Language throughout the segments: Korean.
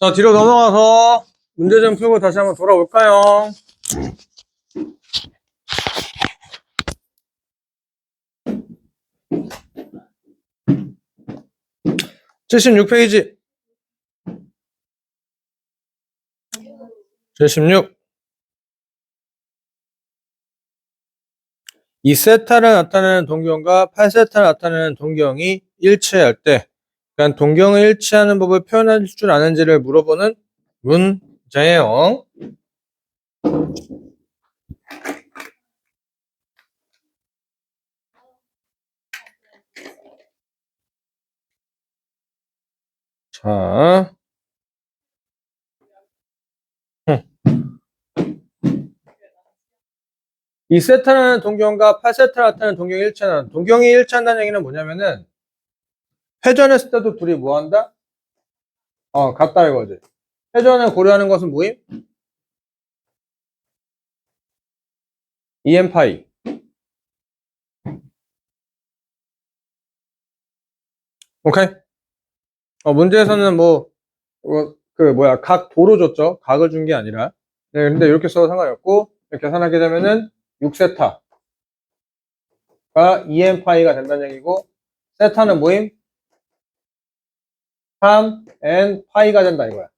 자, 뒤로 넘어가서 문제 좀 풀고 다시 한번 돌아올까요? 76페이지. 76. 이 세타를 나타내는 동경과 8세타를 나타내는 동경이 일치할 때, 그러니까 동경을 일치하는 법을 표현할 줄 아는지를 물어보는 문제예요. 자, 이 세타라는 동경과 8세타를 나타내는 동경이 일치하는, 동경이 일치한다는 얘기는 뭐냐면은 회전했을 때도 둘이 뭐한다? 같다 이거지. 회전을 고려하는 것은 뭐임? EM 파이. 오케이? 문제에서는 각 도로 줬죠. 각을 준 게 아니라. 네, 근데 이렇게 써도 상관이 없고, 계산하게 되면은 6세타가 EM 파이가 된다는 얘기고, 세타는 뭐임? 3N 파이가 된다 이거야.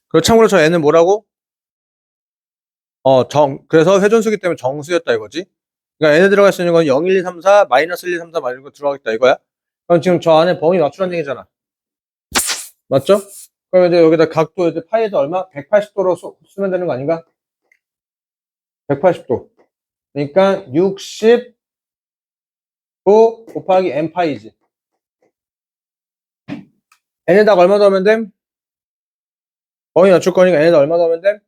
그리고 참고로 저 N은 뭐라고? 그래서 회전수기 때문에 정수였다 이거지. 그러니까 N에 들어갈 수 있는 건 0, 1, 2, 3, 4, 마이너스 1, 2, 3, 4, 이런 거 들어가겠다 이거야. 그럼 지금 저 안에 범위 맞추라는 얘기잖아. 맞죠? 그럼 이제 여기다 각도 이제 파이에다 얼마? 180도로 쓰면 되는 거 아닌가? 180도. 그러니까 60도 곱하기 n 파이지. n에다가 얼마 넣으면 됨? 범위 맞출 거니까 n에다 얼마 넣으면 됨?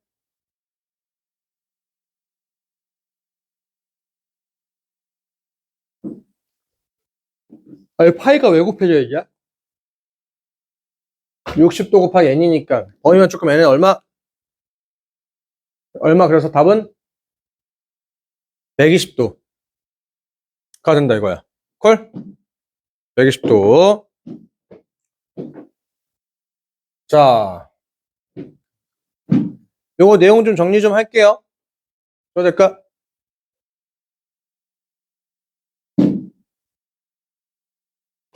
아니 파이가 왜 곱해져 이게? 60도 곱하기 n이니까 범위 맞출 거면 n은 얼마? 그래서 답은 120도가 된다 이거야. 콜? 120도. 자, 요거 내용 좀 정리 좀 할게요. 저 될까?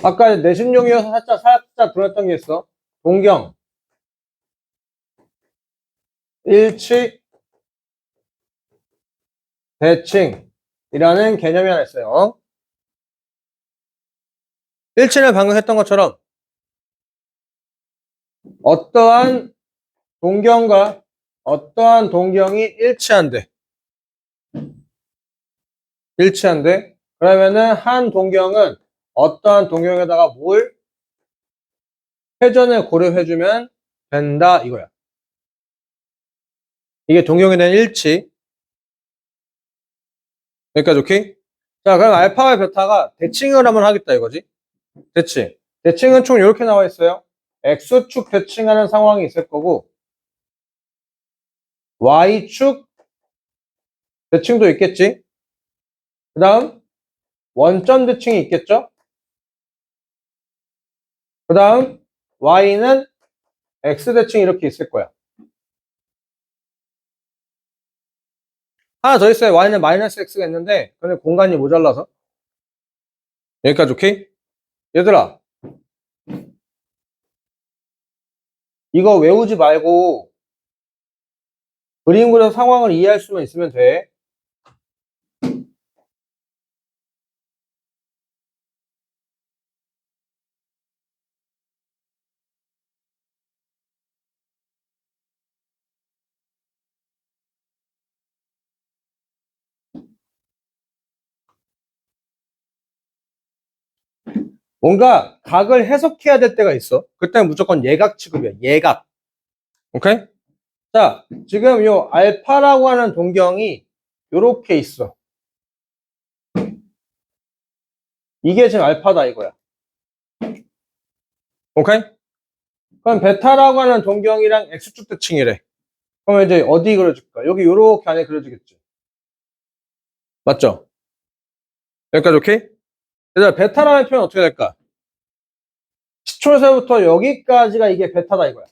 아까 내신용이어서 살짝 들었던 게 있어. 동경, 일치, 대칭이라는 개념이 하나 있어요. 일치는 방금 했던 것처럼 어떠한 동경과 어떠한 동경이 일치한대. 그러면은 한 동경은 어떠한 동경에다가 뭘 회전을 고려해주면 된다 이거야. 이게 동경에 대한 일치. 여기까지 오케이? 자, 그럼 알파와 베타가 대칭을 한번 하겠다 이거지. 대칭. 대칭은 총 이렇게 나와 있어요. X축 대칭하는 상황이 있을 거고 Y축 대칭도 있겠지. 그 다음 원점 대칭이 있겠죠. 그 다음 Y는 X 대칭이 이렇게 있을 거야. 하나 더 있어요. Y는 마이너스 X가 있는데 근데 공간이 모자라서. 여기까지 오케이? 얘들아 이거 외우지 말고 그림 그려서 상황을 이해할 수만 있으면 돼. 뭔가 각을 해석해야 될 때가 있어. 그때는 무조건 예각 취급이야. 예각. 오케이? 자, 지금 요 알파라고 하는 동경이 요렇게 있어. 이게 지금 알파다 이거야. 오케이? 그럼 베타라고 하는 동경이랑 X축 대칭이래. 그러면 이제 어디 그려줄까? 여기 요렇게 안에 그려주겠지. 맞죠? 여기까지 오케이? 얘들아 베타라는 표현 어떻게 될까? 시초에서부터 여기까지가 이게 베타다 이거야.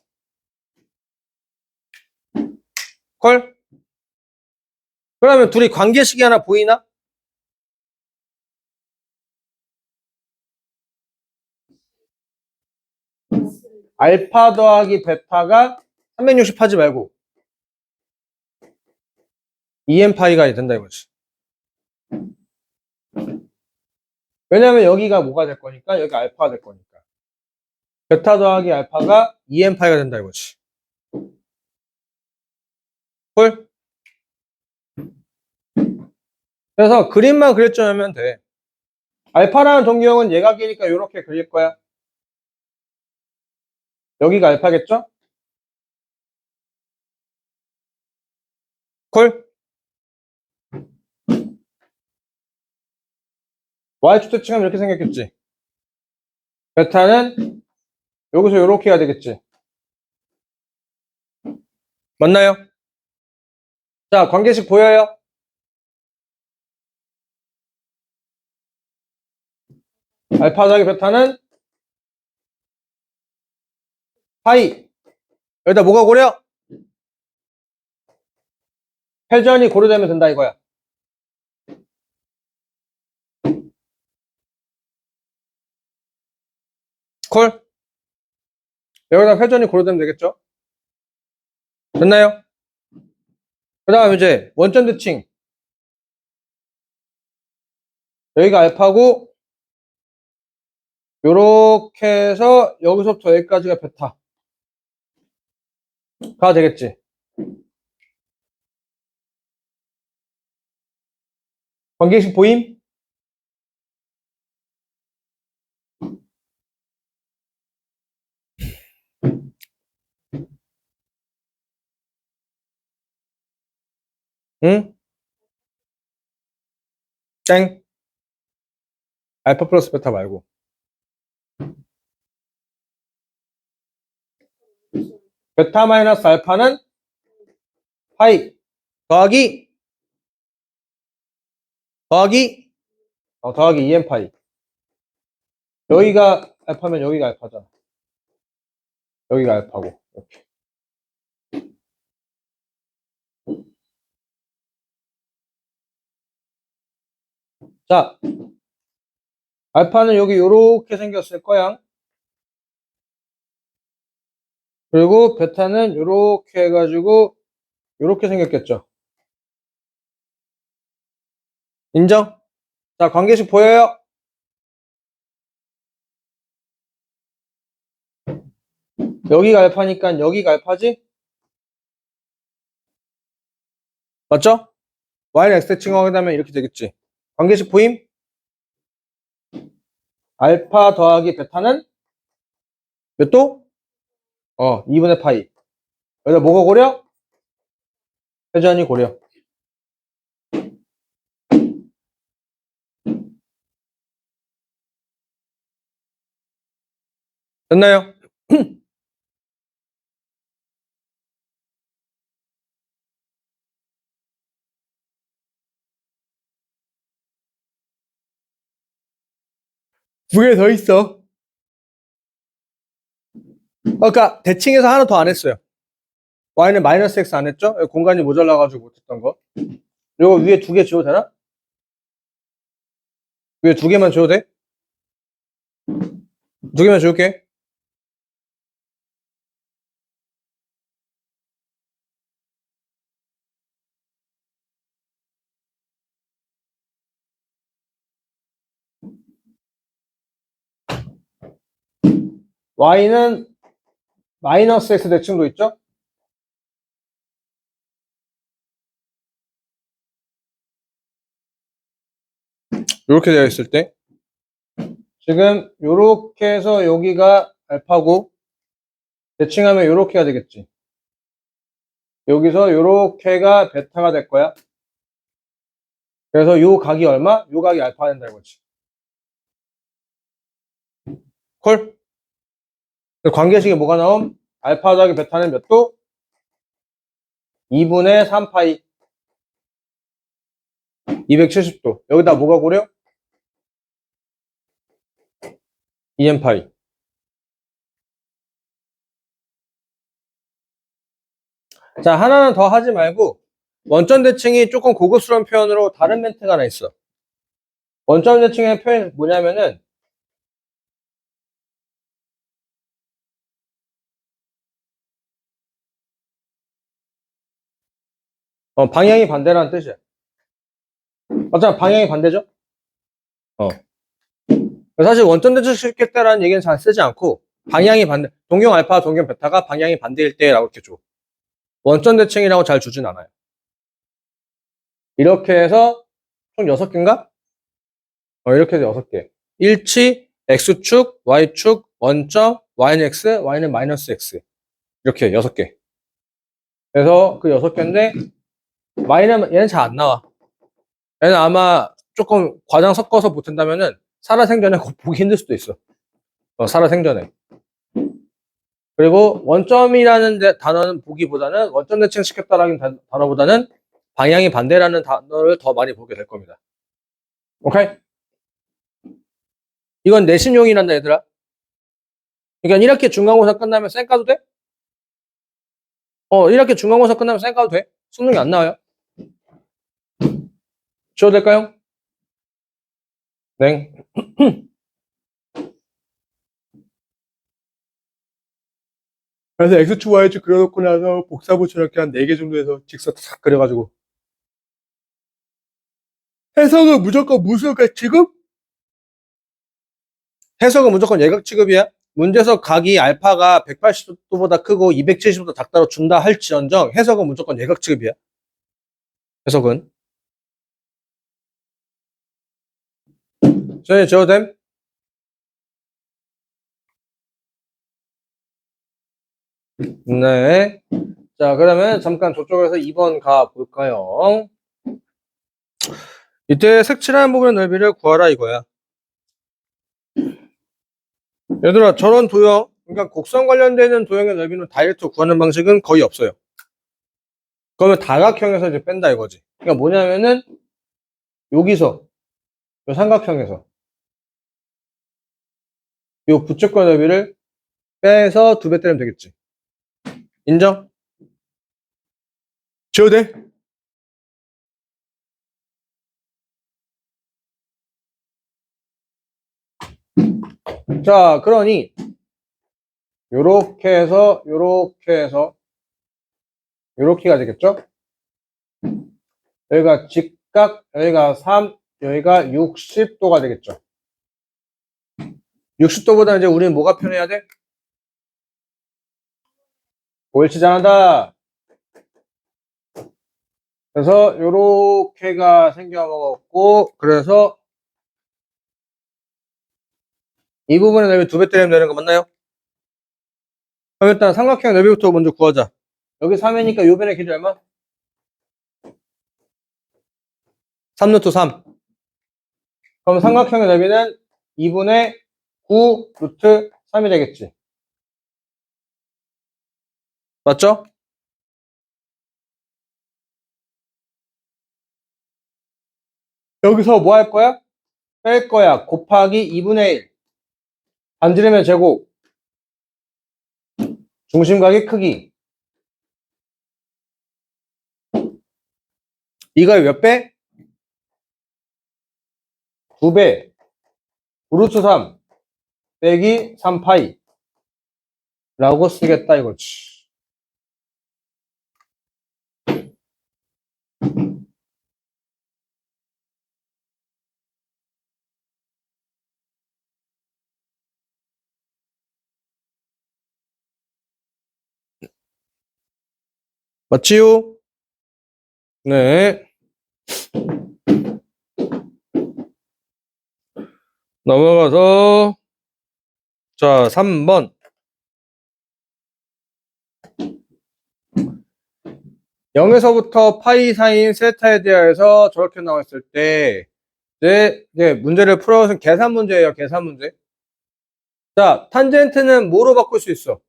콜? 그러면 둘이 관계식이 하나 보이나? 알파 더하기 베타가 360 하지 말고 2n파이가 된다 이거지. 왜냐면 여기가 뭐가 될 거니까 여기 알파가 될 거니까. 베타 더하기 알파가 2n파이가 된다 이거지. 콜? 그래서 그림만 그려주면 돼. 알파라는 동경은 예각이니까 이렇게 그릴 거야. 여기가 알파겠죠? 콜? y축 칭하면 이렇게 생겼겠지. 베타는 여기서 이렇게 해야 되겠지. 맞나요? 자, 관계식 보여요? 알파 더하기 베타는 파이. 여기다 뭐가 고려? 회전이 고려되면 된다 이거야. 콜? 여기다 회전이 고려되면 되겠죠? 됐나요? 그 다음 이제 원점 대칭. 여기가 알파고 요렇게 해서 여기서부터 여기까지가 베타가 되겠지. 관계식 보임? 응? 땡. 알파 플러스 베타 말고. 베타 마이너스 알파는 파이 더하기 더하기 2n 파이. 여기가 알파면 여기가 알파잖아. 여기가 알파고. 이렇게. 자, 알파는 여기 요렇게 생겼을 거야. 그리고 베타는 요렇게 해가지고 요렇게 생겼겠죠. 인정? 자, 관계식 보여요? 여기가 알파니까 여기가 알파지? 맞죠? y는 x 대칭하게 되면 이렇게 되겠지. 관계식 보임? 알파 더하기 베타는 몇 도? 2분의 파이. 여기다 뭐가 고려? 회전이 고려. 됐나요? 두 개 더 있어. 그러니까 대칭해서 하나 더 안 했어요. y는 마이너스 x 안 했죠? 공간이 모자라가지고 못했던 거. 이거 위에 두 개 지워도 되나? 위에 두 개만 지워도 돼? 두 개만 지울게. y는 마이너스 x 대칭도 있죠? 이렇게 되어 있을 때 지금 요렇게 해서 여기가 알파고 대칭하면 요렇게가 되겠지. 여기서 요렇게가 베타가 될 거야. 그래서 요 각이 얼마? 요 각이 알파가 된다 이거지. 콜? 관계식에 뭐가 나옴? 알파 더하기 베타는 몇 도? 2분의 3파이. 270도. 여기다 뭐가 고려? 2n파이. 자, 하나는 더 하지 말고 원점 대칭이 조금 고급스러운 표현으로 다른 멘트가 하나 있어. 원점 대칭의 표현이 뭐냐면은 방향이 반대라는 뜻이야. 맞잖아, 방향이 반대죠? 어. 사실 원점 대칭시켰다라는 얘기는 잘 쓰지 않고 방향이 반대, 동경 알파, 동경 베타가 방향이 반대일 때라고 이렇게 줘. 원점 대칭이라고 잘 주진 않아요. 이렇게 해서 총 6개인가? 이렇게 해서 6개. 일치, X축, Y축, 원점, Y는 X, Y는 마이너스 X. 이렇게 6개. 그래서 그 6개인데, Y는, 얘는 잘 안 나와. 얘는 아마 조금 과장 섞어서 붙은다면은, 살아생전에 보기 힘들 수도 있어. 살아생전에. 그리고 원점이라는 단어는 보기보다는, 원점 대칭시켰다라는 단어보다는, 방향이 반대라는 단어를 더 많이 보게 될 겁니다. 오케이? 이건 내신용이란다, 얘들아. 그러니까 1학기 중간고사 끝나면 쌩 까도 돼? 1학기 중간고사 끝나면 쌩 까도 돼? 수능이 안 나와요? 줘도 될까요? 네. 그래서 X축, Y축 그려놓고 나서 복사부 저렇게 한 4개 정도 해서 직선 탁 그려가지고. 해석은 무조건 무수가 취급? 해석은 무조건 예각 취급이야? 문제에서 각이 알파가 180도보다 크고 270도 작다로 준다 할지언정 해석은 무조건 예각 취급이야. 해석은. 저희 저됨? 네. 자, 그러면 잠깐 저쪽에서 2번 가볼까요? 이때 색칠한 부분의 넓이를 구하라 이거야. 얘들아, 저런 도형, 그러니까 곡선 관련되는 도형의 넓이는 다이렉트 구하는 방식은 거의 없어요. 그러면 다각형에서 이제 뺀다 이거지. 그러니까 뭐냐면은, 여기서, 요 삼각형에서, 요 부채꼴 넓이를 빼서 2배 때리면 되겠지. 인정? 지워도 돼? 자, 그러니, 요렇게 해서, 요렇게 해서, 요렇게가 되겠죠? 여기가 직각, 여기가 3, 여기가 60도가 되겠죠. 60도보다 이제 우리는 뭐가 편해야 돼? 옳지 잘한다. 그래서 요렇게가 생겨먹었고, 그래서 이 부분의 넓이 2배 때리면 되는 거 맞나요? 그럼 일단 삼각형 넓이부터 먼저 구하자. 여기 3이니까 요 변의 길이 얼마? 3루트 3. 그럼 삼각형의 넓이는 2분의 9 루트 3이 되겠지. 맞죠? 여기서 뭐 할 거야? 뺄 거야. 곱하기 2분의 1. 반지름의 제곱. 중심각의 크기. 이걸 몇 배? 2배. 9루트 3 빼기 3파이. 라고 쓰겠다 이거지. 맞지요? 네. 넘어가서 자 3번 0에서부터 파이 사인 세타에 대하여서 저렇게 나왔을 때 이제 문제를 풀어서 계산 문제예요. 계산 문제. 자 탄젠트는 뭐로 바꿀 수 있어?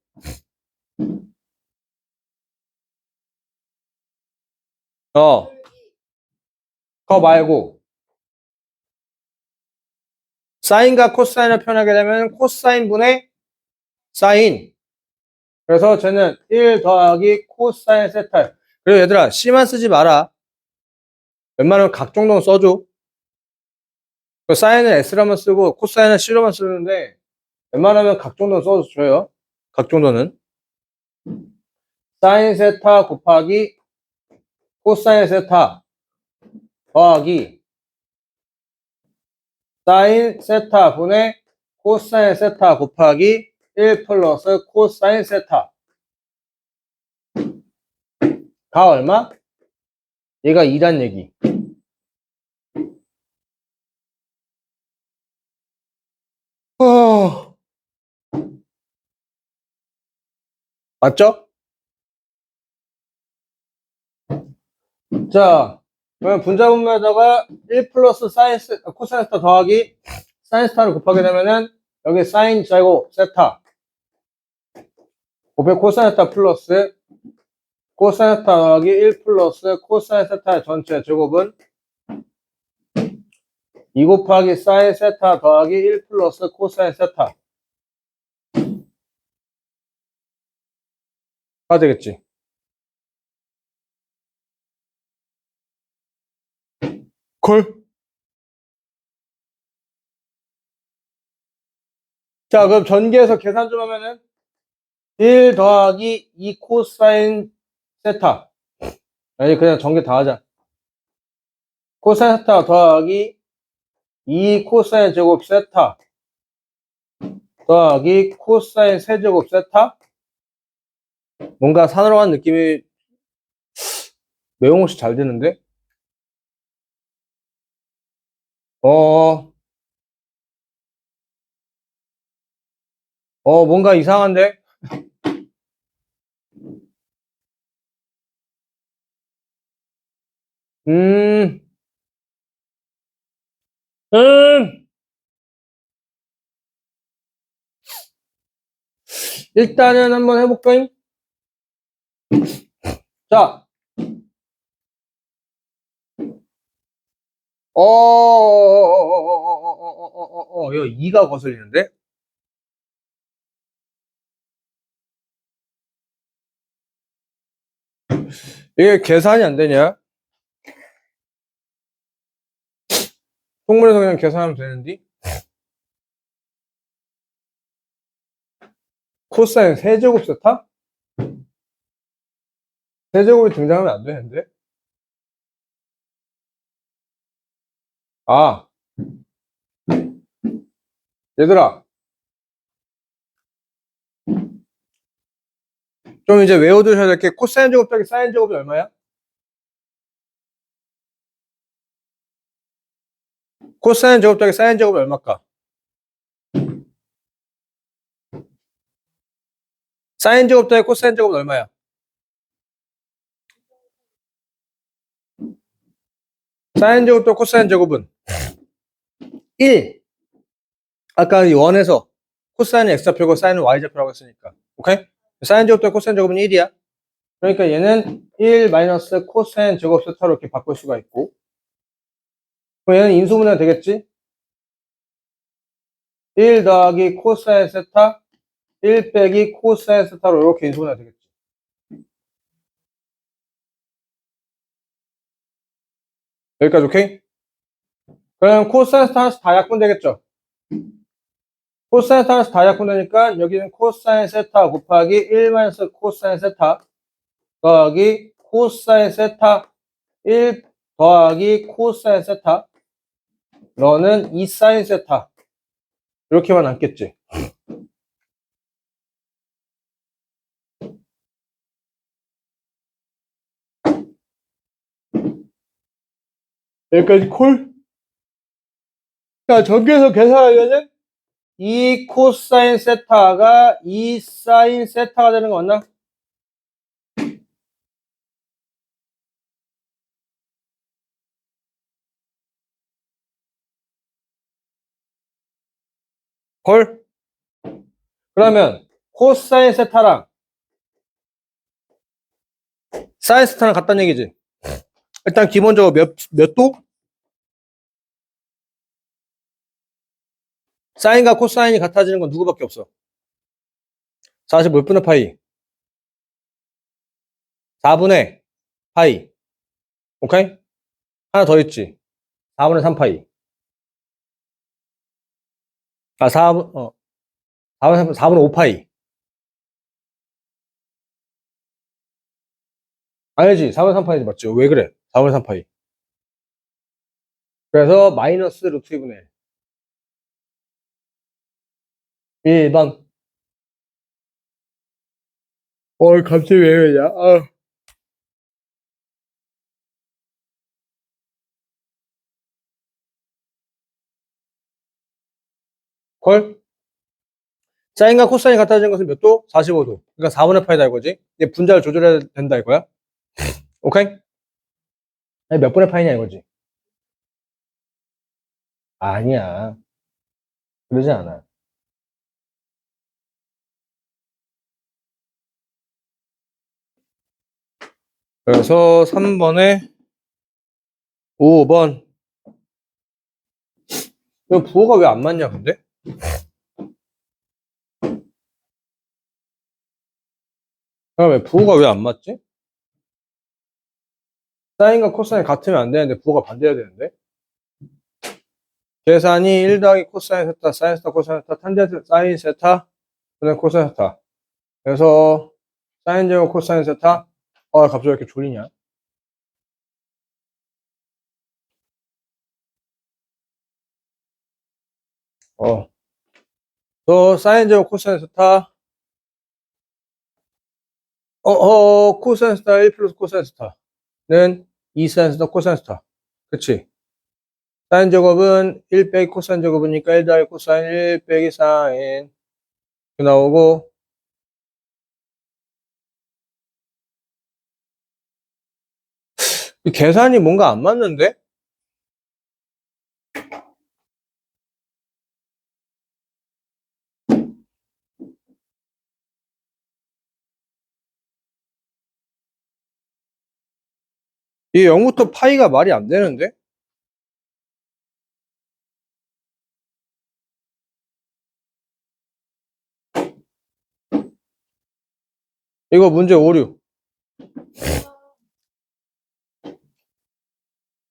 그거 말고 사인과 코사인을 표현하게 되면 코사인 분의 사인 그래서 쟤는 1 더하기 코사인 세타. 그리고 얘들아, C만 쓰지 마라. 웬만하면 각 정도는 써줘. 사인은 S로만 쓰고 코사인은 C로만 쓰는데 웬만하면 각 정도는 써줘요. 각 정도는. 사인 세타 곱하기 코사인 세타 더하기 사인 세타 분의 코사인 세타 곱하기 1 플러스 코사인 세타. 가 얼마? 얘가 2란 얘기. 맞죠? 자, 그러면 분자분모에다가 1 플러스 코사인 세타 더하기 사인 세타를 곱하게 되면은 여기 사인 제곱 세타 곱해 코사인 세타 플러스 코사인 세타 더하기 1 플러스 코사인 세타의 전체 제곱은 2 곱하기 사인 세타 더하기 1 플러스 코사인 세타 가 되겠지. 콜. 자, 그럼 전개해서 계산 좀 하면은 1 더하기 2 코사인 세타. 아니, 그냥 전개 다 하자. 코사인 세타 더하기 2 코사인 제곱 세타 더하기 코사인 세제곱 세타. 뭔가 산으로 간 느낌이 매용없이 잘 되는데? 뭔가 이상한데? 음, 음, 일단은 한번 해볼까요? 자, 이거 2가 거슬리는데? 이게 계산이 안 되냐? 통문에서 그냥 계산하면 되는데? 코사인 세제곱 세타? 세제곱이 등장하면 안 되는데? 아, 얘들아. 좀 이제 외워두셔야 될 게 코사인 제곱 더하기 사인 제곱이 얼마야? 코사인 제곱 더하기 사인 제곱이 얼마일까? 사인 제곱 더하기 코사인 제곱은 얼마야? 사인 제곱 더하기 코사인 제곱은 1. 아까 이 원에서 코사인은 x좌표고 사인은 y좌표라고 했으니까. 오케이? 사인 제곱 더하기 코사인 제곱은 1이야. 그러니까 얘는 1 마이너스 코사인 제곱 세타로 이렇게 바꿀 수가 있고. 그럼 얘는 인수분해가 되겠지? 1 더하기 코사인 세타 1 빼기 코사인 세타로 이렇게 인수분해가 되겠지. 여기까지 오케이? 그럼 코사인 세타 하나씩 다 약분되겠죠? 코사인 세타 하나씩 다 약분되니까 여기는 코사인 세타 곱하기 1 마이너스 코사인 세타 더하기 코사인 세타 1 더하기 코사인 세타 너는 2 사인 세타 이렇게만 남겠지. 여기까지 콜? 자, 전개해서 계산하면은 2 코사인 세타가 2 사인 세타가 되는 거 맞나? 콜? 그러면 코사인 세타랑 사인 세타랑 같다는 얘기지. 일단 기본적으로 몇 도? 사인과 코사인이 같아지는 건 누구밖에 없어. 40 몇 분의 파이? 4분의 파이. 오케이? 하나 더 있지. 4분의 3파이. 아, 4분의 5파이. 아니지. 4분의 3파이지, 맞죠? 왜 그래? 4분의 3파이. 그래서 마이너스 루트 2분의 1. 1번. 갑자기 왜 그러냐? 콜? 사인과 코사인이 같아지는 것은 몇 도? 45도. 그러니까 4분의 파이다 이거지. 이제 분자를 조절해야 된다 이거야. 오케이? 아니, 몇 분의 파이냐 이거지. 아니야. 그러지 않아. 그래서 3번에 5번. 이거 부호가 왜 안 맞냐, 근데? 왜 부호가 왜 안 맞지? 사인과 코사인 같으면 안 되는데 부호가 반대해야 되는데? 계산이 1 더하기 코사인 세타, 사인 세타, 코사인 세타, 탄젠트 사인 세타, 그다음 코사인 세타. 그래서 사인 제곱 코사인 세타. 갑자기 왜 이렇게 졸리냐? 또 사인 제곱 코사인 세타. 코사인 세타 1 플러스 코사인 세타는 2 사인 세타 코사인 세타. 그치? 사인 제곱은 1 빼기 코사인 제곱이니까 1 더하기 코사인 1 빼기 사인 나오고, 이 계산이 뭔가 안 맞는데? 이 0부터 파이가 말이 안 되는데? 이거 문제 오류.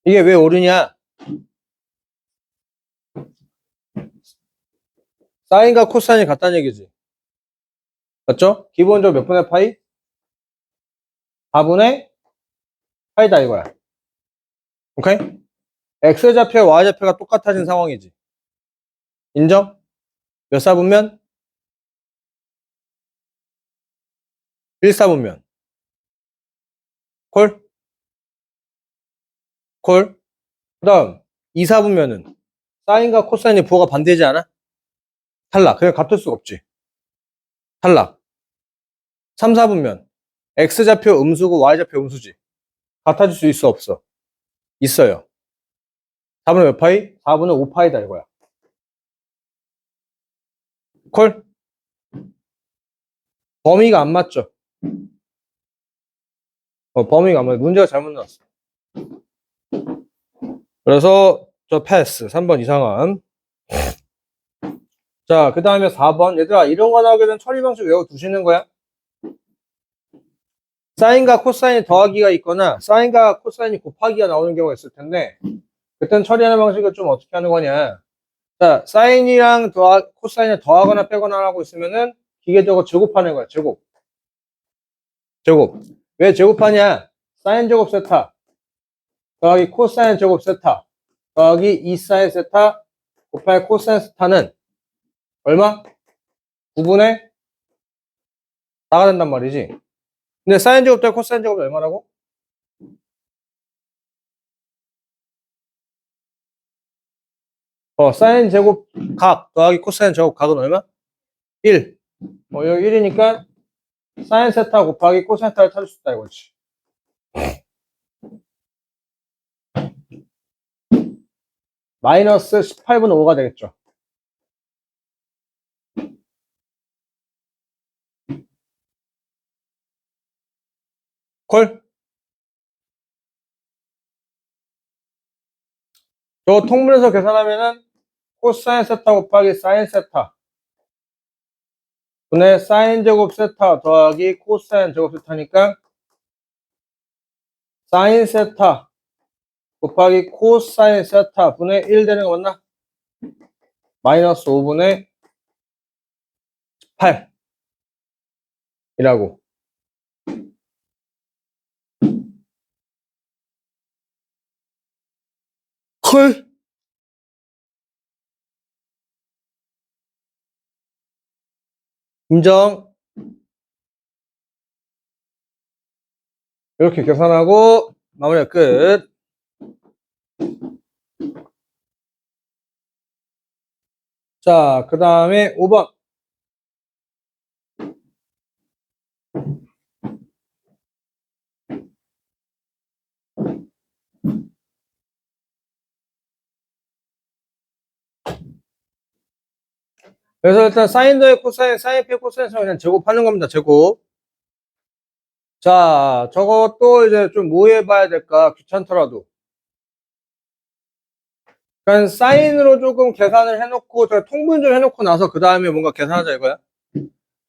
이게 왜 오류냐? 사인과 코사인이 같다는 얘기지. 맞죠? 기본적으로 몇 분의 파이? 4분의 파이다 이거야. 오케이? X좌표, Y좌표가 똑같아진 상황이지. 인정? 몇 사분면? 1사분면. 콜? 콜? 그 다음 2사분면은 사인과 코사인의 부호가 반대지 않아? 탈락. 그냥 같을 수가 없지. 탈락. 3사분면 X좌표 음수고 Y좌표 음수지. 같아질 수 있어 없어? 있어요. 4분의 몇 파이? 4분의 5파이다 이거야. 콜? 범위가 안 맞죠? 범위가 안 맞아. 문제가 잘못 나왔어. 그래서 저 패스. 3번 이상한. 자, 그 다음에 4번. 얘들아, 이런 거 나오게 되면 처리 방식 외워두시는 거야. 사인과 코사인이 더하기가 있거나 사인과 코사인이 곱하기가 나오는 경우가 있을 텐데, 그때는 처리하는 방식을 좀 어떻게 하는 거냐. 자, 사인이랑 코사인을 더하거나 빼거나 하고 있으면은 기계적으로 제곱하는 거야. 제곱. 제곱. 왜 제곱하냐? 사인 제곱 세타 더하기 코사인 제곱 세타 더하기 2 사인 세타 곱하기 코사인 세타는 얼마? 9분의 4가 된단 말이지. 근데 사인 제곱 더하기 코사인 제곱은 얼마라고? 사인 제곱 각 더하기 코사인 제곱 각은 얼마? 1. 여기 1이니까 사인 세타 곱하기 코사인 세타를 찾을 수 있다 이거지. 마이너스 18분의 5가 되겠죠. 콜? 저 통분해서 계산하면은 코사인 세타 곱하기 사인 세타 분의 사인 제곱 세타 더하기 코사인 제곱 세타니까 사인 세타 곱하기 코사인 세타 분의 1 되는 거 맞나? 마이너스 5분의 8 이라고. 헐. 인정. 이렇게 계산하고 마무리가 끝. 자, 그 다음에 5번. 그래서 일단 사인 더해 코사인, 사인 빼 코사인에서 그냥 제곱하는 겁니다. 제곱. 자, 저것도 이제 좀 뭐 해봐야 될까? 귀찮더라도. 그러니까 사인으로 조금 계산을 해놓고, 저 통분 좀 해놓고 나서 그 다음에 뭔가 계산하자 이거야.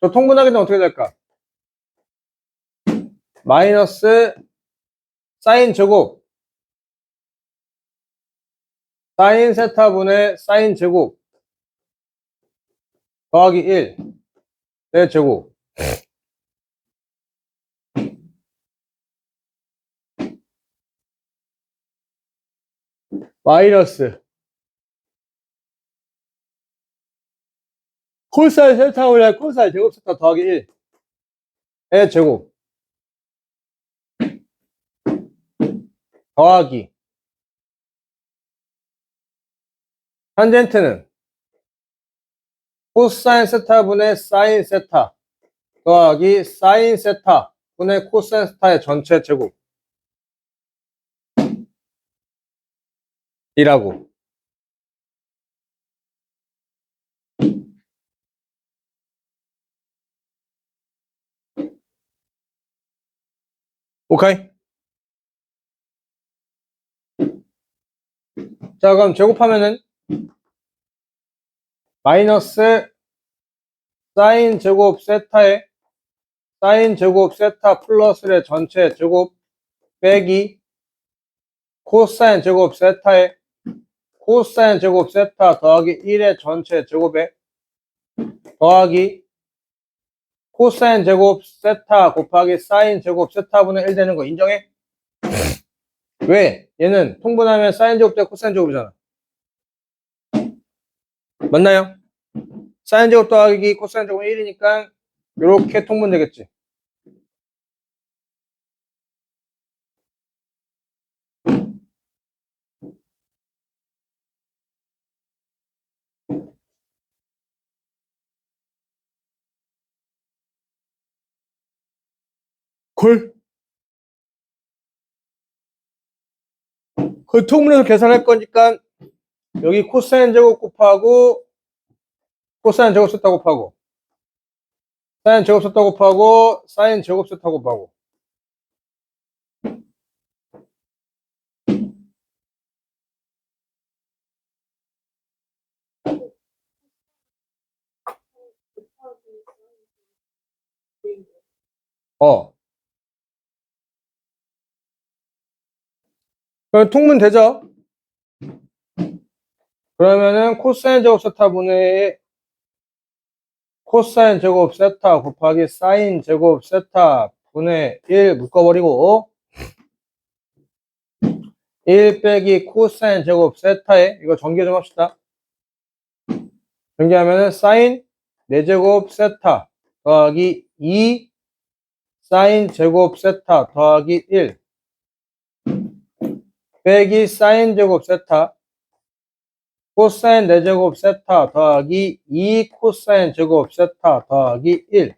저 통분하게 되면 어떻게 될까? 마이너스 사인 제곱. 사인 세타분의 사인 제곱. 더하기 1. 네, 제곱. 마이너스 코사인 세타분의 코사인 제곱 세타 더하기 1. 의 제곱. 더하기. 탄젠트는 코사인 세타분의 사인 세타 더하기 사인 세타 분의 코사인 세타의 전체 제곱 이라고. 오케이? 자, 그럼 제곱하면은 마이너스 사인 제곱 세타의 사인 제곱 세타 플러스의 전체 제곱 빼기 코사인 제곱 세타의 코사인 제곱 세타 더하기 1의 전체 제곱에 더하기 코사인 제곱 세타 곱하기 사인 제곱 세타분의 1 되는 거 인정해? 왜? 얘는 통분하면 사인 제곱 대 코사인 제곱이잖아. 맞나요? 사인 제곱 더하기 코사인 제곱은 1이니까 이렇게 통분되겠지. 콜? 그 통분해서 계산할 거니까 여기 코사인 제곱 곱하고 코사인 제곱 세타 곱하고 사인 제곱 세타 곱하고 사인 제곱 세타 곱하고 그럼 통분 되죠? 그러면은 코사인 제곱 세타 분의 코사인 제곱 세타 곱하기 사인 제곱 세타 분의 1 묶어버리고 1 빼기 코사인 제곱 세타에 이거 전개 좀 합시다. 전개하면은 사인 4제곱 세타 더하기 2 사인 제곱 세타 더하기 1 빼기 사인 제곱 세타 코사인 4제곱 세타 더하기 2 코사인 제곱 세타 더하기 1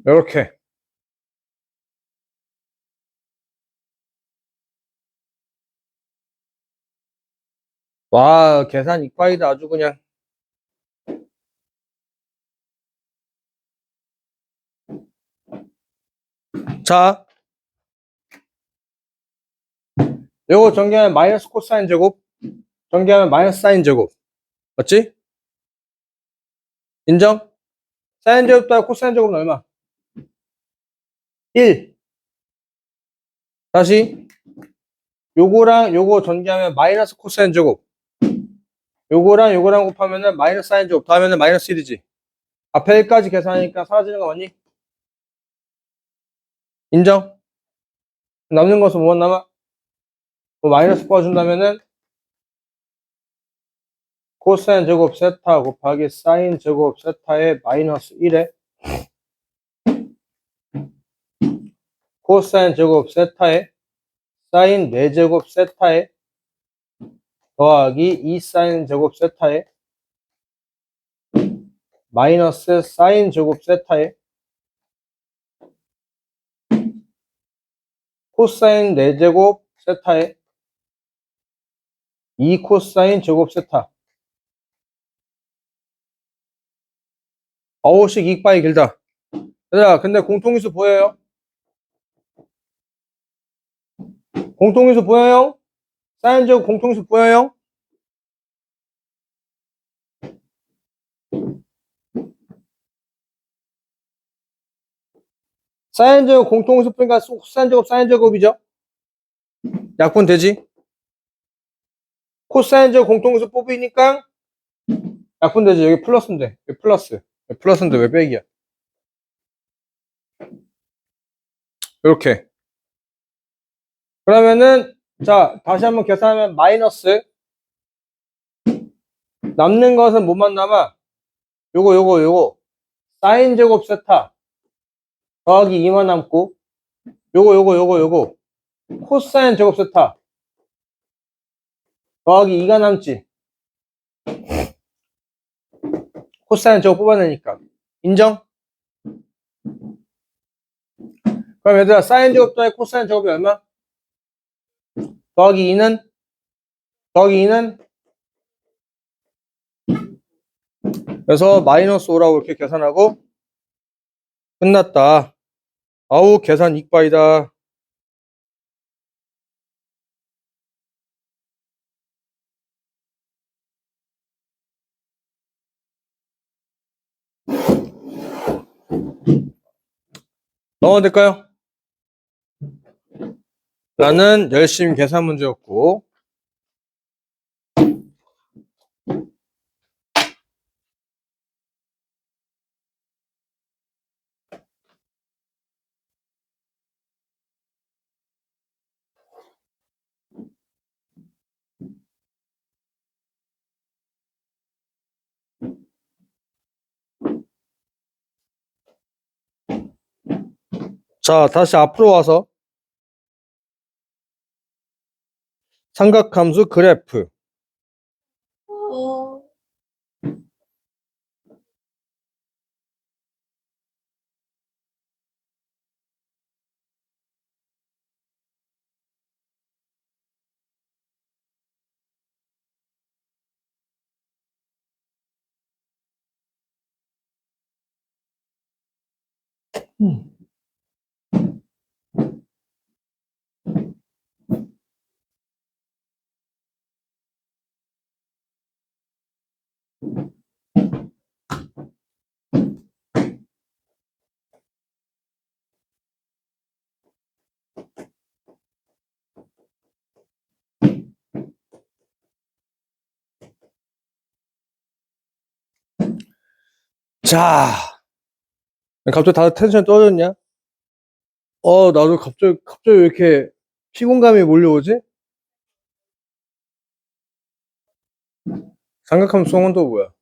이렇게. 와, 계산 이과이다 아주 그냥. 자, 이거 전개하면 마이너스 코사인 제곱, 전개하면 마이너스 사인 제곱. 맞지? 인정? 사인 제곱 더하기 코사인 제곱은 얼마? 1. 다시 요거랑 요거 전개하면 마이너스 코사인 제곱. 요거랑 요거랑 곱하면은 마이너스 사인 제곱. 더하면은 마이너스 1이지. 앞에 1까지 계산하니까 사라지는 거 맞니? 인정? 남는 것은 뭐만 남아? 뭐 마이너스 뽑아준다면은 코사인 제곱 세타 곱하기 사인 제곱 세타의 마이너스 1에 코사인 제곱 세타에 사인 4제곱 세타에 더하기 2 사인 제곱 세타에 마이너스 사인 제곱 세타에 코사인 4제곱 세타에 2 코사인 제곱 세타. 어우씩 이익바이 길다. 자, 근데 공통인수 보여요? 공통인수 보여요? 사인 제곱 공통인수 보여요? 사인 제곱 공통인수 보니까 코사인 제곱 사인 제곱이죠? 약분 되지? 코사인 제곱 공통인수 뽑으니까 약분 되지. 여기 플러스인데. 여기 플러스. 여기 플러스인데 왜 빼기야? 이렇게. 그러면은 자, 다시 한번 계산하면 마이너스 남는 것은 뭐만 남아? 요거 사인 제곱 세타 더하기 2만 남고 요거 코사인 제곱 세타 더하기 2가 남지. 코사인 제곱 뽑아내니까 인정? 그럼 얘들아 사인 제곱 더하기 코사인 제곱이 얼마? 더하기 2는? 더하기 2는? 그래서 마이너스 5라고 이렇게 계산하고 끝났다. 아우 계산 이익바이다. 넘어가도 될까요? 나는 열심히 계산 문제였고 자 다시 앞으로 와서 삼각함수 그래프. 자 갑자기 다들 텐션 떨어졌냐? 나도 갑자기 왜 이렇게 피곤감이 몰려오지? 삼각함수 성은 또 뭐야?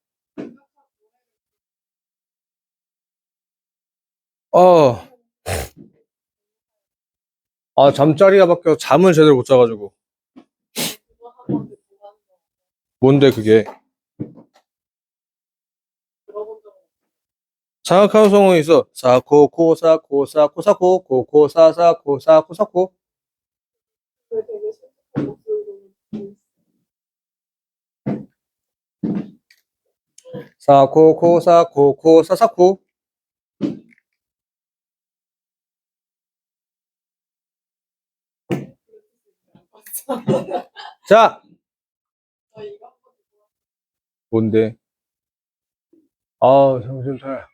아, 잠자리가 바뀌어서 잠을 제대로 못 자가지고. 뭔데 그게? 삼각함수 성은 있어. 사코 코사 코사 코사코 코코사사 코사 코사코. 사코 코사 코코사사코. 자, 뭔데? 정신 차려.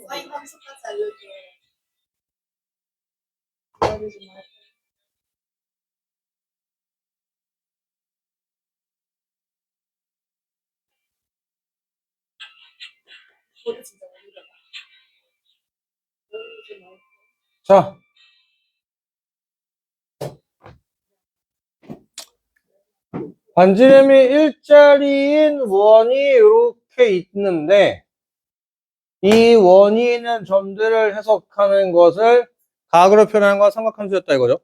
사인 함수까지 알려줘. 머리 진짜 모르겠다. 자. 반지름이 일자리인 원이 이렇게 있는데 이 원이 있는 점들을 해석하는 것을 각으로 표현하는 건 삼각함수였다 이거죠.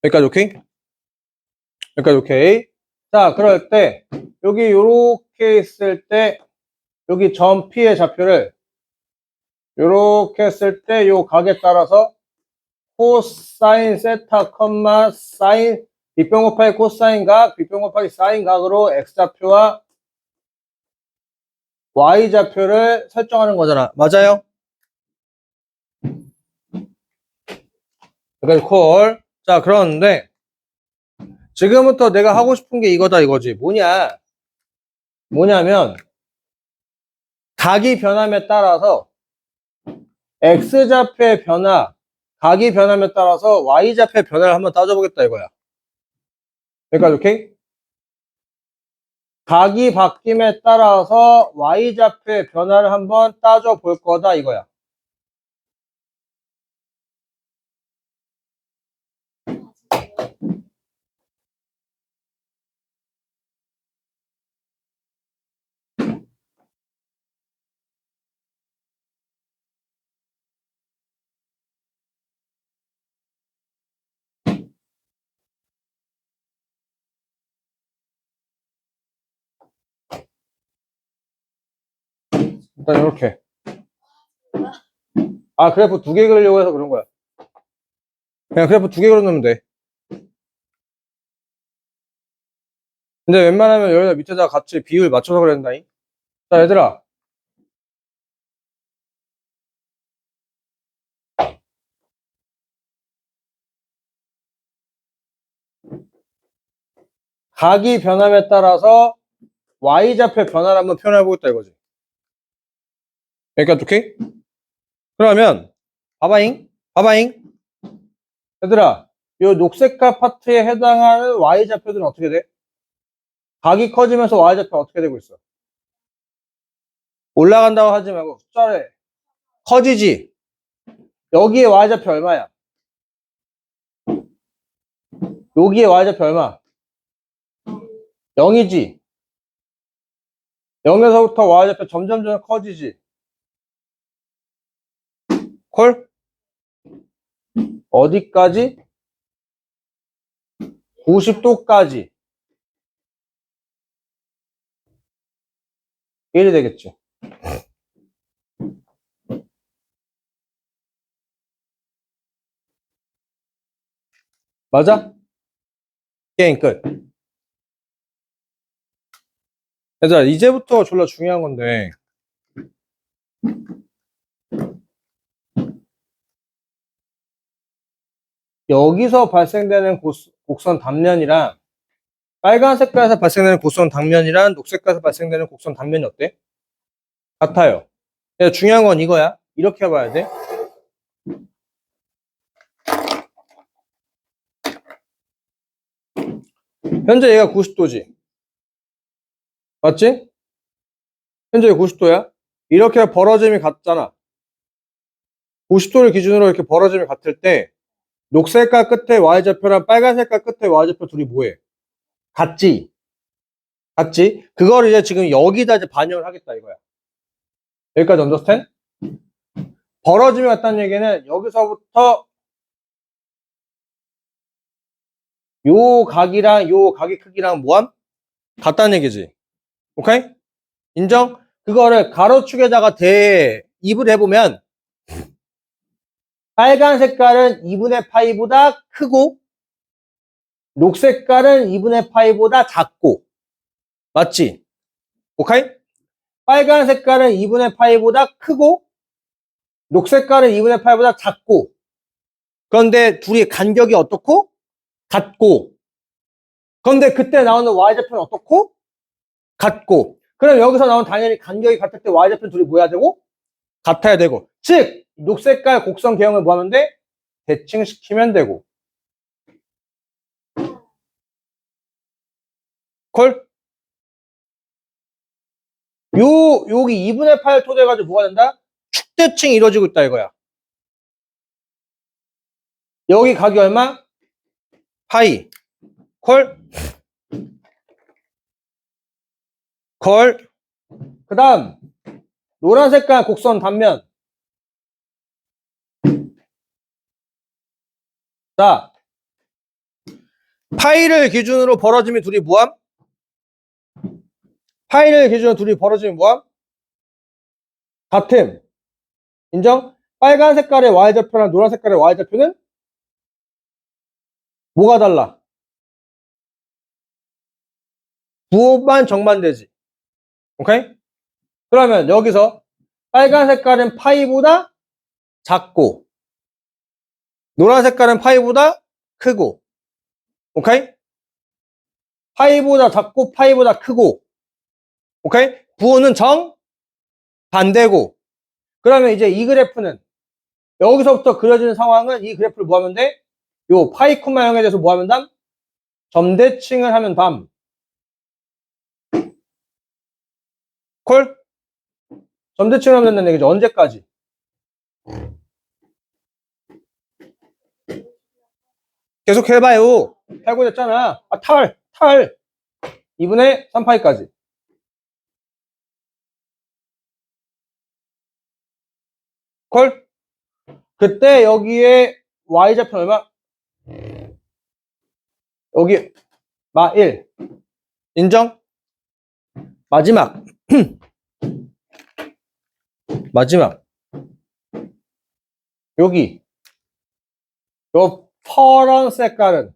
여기까지 오케이? 여기까지 오케이. 자, 그럴 때 여기 이렇게 있을 때 여기 점 P의 좌표를 이렇게 했을 때 요 각에 따라서 코사인 세타 컴마 사인 B평 곱하기 코사인 각, B평 곱하기 사인 각으로 X좌표와 Y좌표를 설정하는 거잖아. 맞아요? 여기까지 콜. 자, 그런데 지금부터 내가 하고 싶은 게 이거다 이거지. 뭐냐면 각이 변함에 따라서 X좌표의 변화, 각이 변함에 따라서 Y좌표의 변화를 한번 따져보겠다 이거야. 여기까지 오케이? 각이 바뀜에 따라서 Y좌표의 변화를 한번 따져볼 거다 이거야. 일단 이렇게. 아, 그래프 두 개 그리려고 해서 그런 거야. 그냥 그래프 두 개 그려놓으면 돼. 근데 웬만하면 여기다 밑에다 같이 비율 맞춰서 그래야 된다잉. 자, 얘들아. 각이 변함에 따라서 Y좌표의 변화를 한번 표현해보겠다 이거지. 여기까지 오케이? 그러면 봐봐잉. 얘들아, 이 녹색깔 파트에 해당하는 Y좌표들은 어떻게 돼? 각이 커지면서 Y좌표가 어떻게 되고 있어? 올라간다고 하지 말고 숫자를 커지지. 여기에 Y좌표 얼마야? 여기에 Y좌표 얼마? 0이지. 0에서부터 Y좌표 점점 커지지. 콜? 어디까지? 90도까지. 1이 되겠지. 맞아? 게임 끝. 얘들아, 이제부터 졸라 중요한 건데 여기서 발생되는 곡선 단면이랑 빨간 색깔에서 발생되는 곡선 단면이랑 녹색 깔에서 발생되는 곡선 단면이 어때? 같아요. 중요한 건 이거야. 이렇게 봐야 돼. 현재 얘가 90도지. 맞지? 현재 90도야. 이렇게 벌어짐이 같잖아. 90도를 기준으로 이렇게 벌어짐이 같을 때 녹색깔 끝에 Y좌표랑 빨간색깔 끝에 Y좌표 둘이 뭐해? 같지? 그걸 이제 지금 여기다 이제 반영을 하겠다 이거야. 여기까지 언더스탠? 벌어짐이 같다는 얘기는 여기서부터 요 각이랑 요 각의 크기랑 뭐함? 같다는 얘기지. 오케이? 인정? 그거를 가로축에다가 대입을 해보면 빨간 색깔은 2분의 파이보다 크고 녹색 색깔은 2분의 파이보다 작고 맞지? 오케이? 빨간 색깔은 2분의 파이보다 크고 녹색 색깔은 2분의 파이보다 작고 그런데 둘이 간격이 어떻고? 같고 그런데 그때 나오는 Y좌표는 어떻고? 같고 그럼 여기서 나오는 당연히 간격이 같을 때 Y좌표는 둘이 뭐 해야 되고? 같아야 되고. 즉, 녹색깔 곡선 개형을 뭐 하면 돼? 대칭시키면 되고. 콜? 여기 2분의 8 토대가지고 뭐가 된다? 축대칭이 이루어지고 있다 이거야. 여기 각이 얼마? 파이. 콜? 콜? 그 다음, 노란 색깔 곡선 단면. 자, 파이를 기준으로 벌어지면 둘이 뭐함? 파이를 기준으로 둘이 벌어지면 뭐함? 같음. 인정? 빨간 색깔의 y좌표랑 노란 색깔의 y좌표는 뭐가 달라? 부호만 정반대지. 오케이? 그러면 여기서 빨간 색깔은 파이보다 작고 노란 색깔은 파이보다 크고. 오케이? 파이보다 작고 파이보다 크고. 오케이? 부호는 정반대고. 그러면 이제 이 그래프는 여기서부터 그려지는 상황은 이 그래프를 뭐 하면 돼? 요 파이 콤마 0에 대해서 뭐 하면 담? 점대칭을 하면 담. 콜? 점대칭을 하면 된다는 얘기죠. 언제까지? 계속 해봐요. 탈고됐잖아. 아, 탈. 2분의 3파이까지. 콜? 그때 여기에 y좌표 얼마? 여기 마 1. 인정? 마지막. 마지막. 여기. 요 파란 색깔은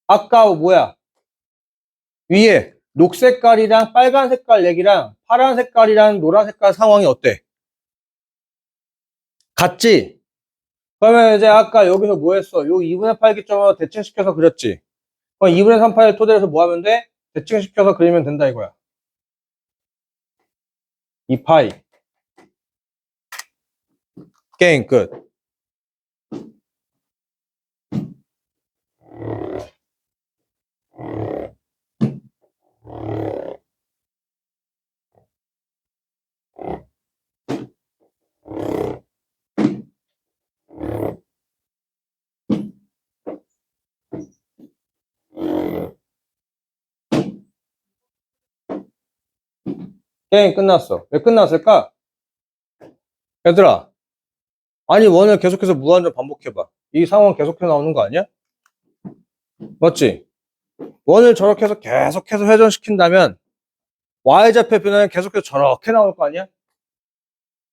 아까 뭐야? 위에 녹색깔이랑 빨간 색깔 얘기랑 파란 색깔이랑 노란 색깔 상황이 어때? 같지? 그러면 이제 아까 여기서 뭐 했어? 요 2분의 8 기점으로 대칭시켜서 그렸지? 그럼 2분의 3 파이를 토대로 해서 뭐 하면 돼? 대칭시켜서 그리면 된다 이거야. 2파이. 게임 끝. 게임 끝났어. 왜 끝났을까? 얘들아, 아니 원을 계속해서 무한정 반복해봐. 이 상황 계속해서 나오는 거 아니야? 맞지? 원을 저렇게 해서 계속해서 회전시킨다면 y좌표 변화는 계속해서 저렇게 나올 거 아니야?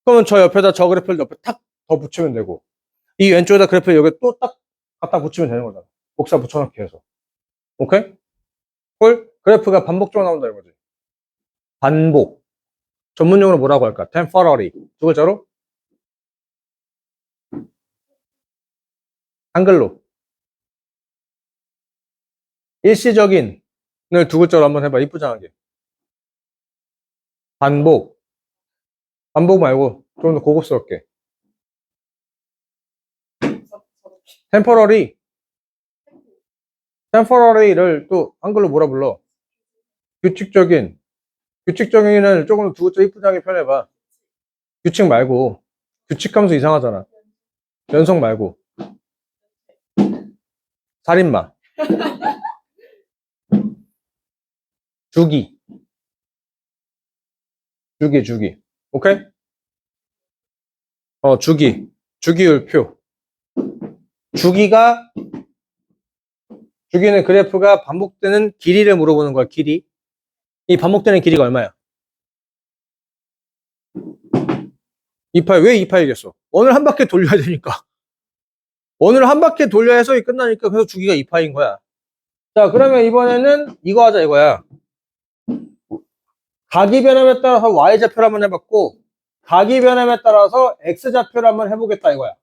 그러면 저 옆에다 저 그래프를 옆에 탁 더 붙이면 되고 이 왼쪽에다 그래프를 여기 또 딱 갖다 붙이면 되는 거잖아. 복사 붙여넣기 해서. 오케이? 홀 그래프가 반복적으로 나온다 이거지. 반복. 전문용어로 뭐라고 할까? temporary. 두 글자로? 한글로. 일시적인을 두 글자로 한번 해봐. 이쁘장하게. 반복. 반복 말고 좀 더 고급스럽게. temporary. temporary를 또 한글로 뭐라 불러? 규칙적인. 규칙적인을 조금 두 글자 이쁘장하게 표현해봐. 규칙 말고. 규칙하면서 이상하잖아. 연속 말고. 살인마. 주기. 주기. 오케이? 주기. 주기율표. 주기는 그래프가 반복되는 길이를 물어보는 거야, 길이. 이 반복되는 길이가 얼마야? 2파이. 왜 2파이겠어? 원을 한 바퀴 돌려야 되니까. 원을 한 바퀴 돌려야 해석이 끝나니까 그래서 주기가 2파이인 거야. 자, 그러면 이번에는 이거 하자 이거야. 각이 변함에 따라서 y좌표를 한번 해봤고 각이 변함에 따라서 x좌표를 한번 해보겠다 이거야.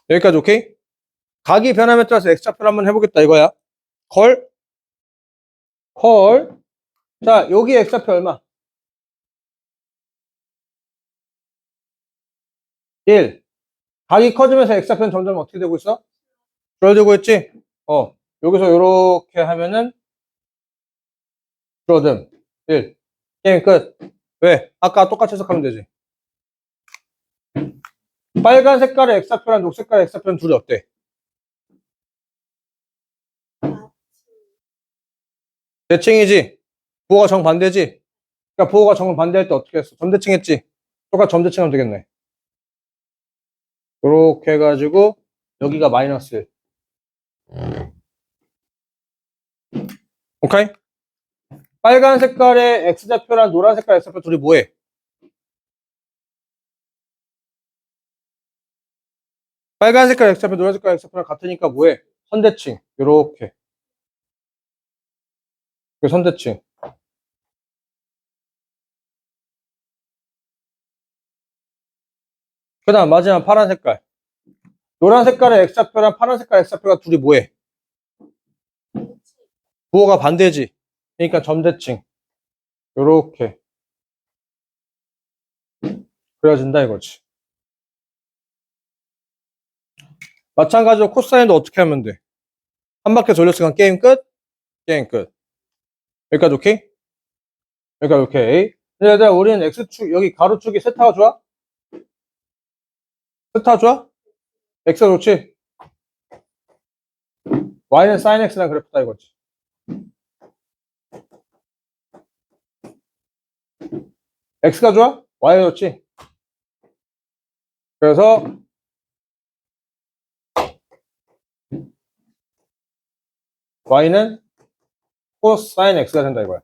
여기까지 오케이? 각이 변함에 따라서 X좌표를 한번 해보겠다 이거야. 걸. 자, 여기 X좌표 얼마? 1. 각이 커지면서 X좌표는 점점 어떻게 되고 있어? 줄어들고 있지? 여기서 이렇게 하면은 줄어듦. 1. 게임 끝. 왜? 아까 똑같이 해석하면 되지. 빨간 색깔의 X좌표랑 녹색 색깔의 X좌표는 둘이 어때? 대칭이지? 부호가 정반대지? 그러니까 부호가 정반대할 때 어떻게 했어? 점대칭 했지? 똑같이 점대칭 하면 되겠네. 이렇게 해가지고 여기가 마이너스 1. 오케이? 빨간 색깔의 X좌표랑 노란 색깔의 X좌표 둘이 뭐해? 빨간 색깔 X좌표, 노란 색깔 X좌표랑 같으니까 뭐해? 선대칭. 요렇게. 선대칭. 그 다음 마지막 파란 색깔. 노란 색깔의 X좌표랑 파란 색깔 X좌표가 둘이 뭐해? 부호가 반대지. 그러니까 점대칭. 요렇게. 그려진다 이거지. 마찬가지로 코사인도 어떻게 하면 돼? 한 바퀴 돌렸으니까 게임 끝? 게임 끝. 여기까지 오케이? 여기까지 오케이. 근데 우리는 X축, 여기 가로축이 세타가 좋아? 세타가 좋아? X가 좋지? Y는 sin X랑 그래프다 이거지. X가 좋아? Y가 좋지? 그래서 Y는 cosine X가 된다 이거야.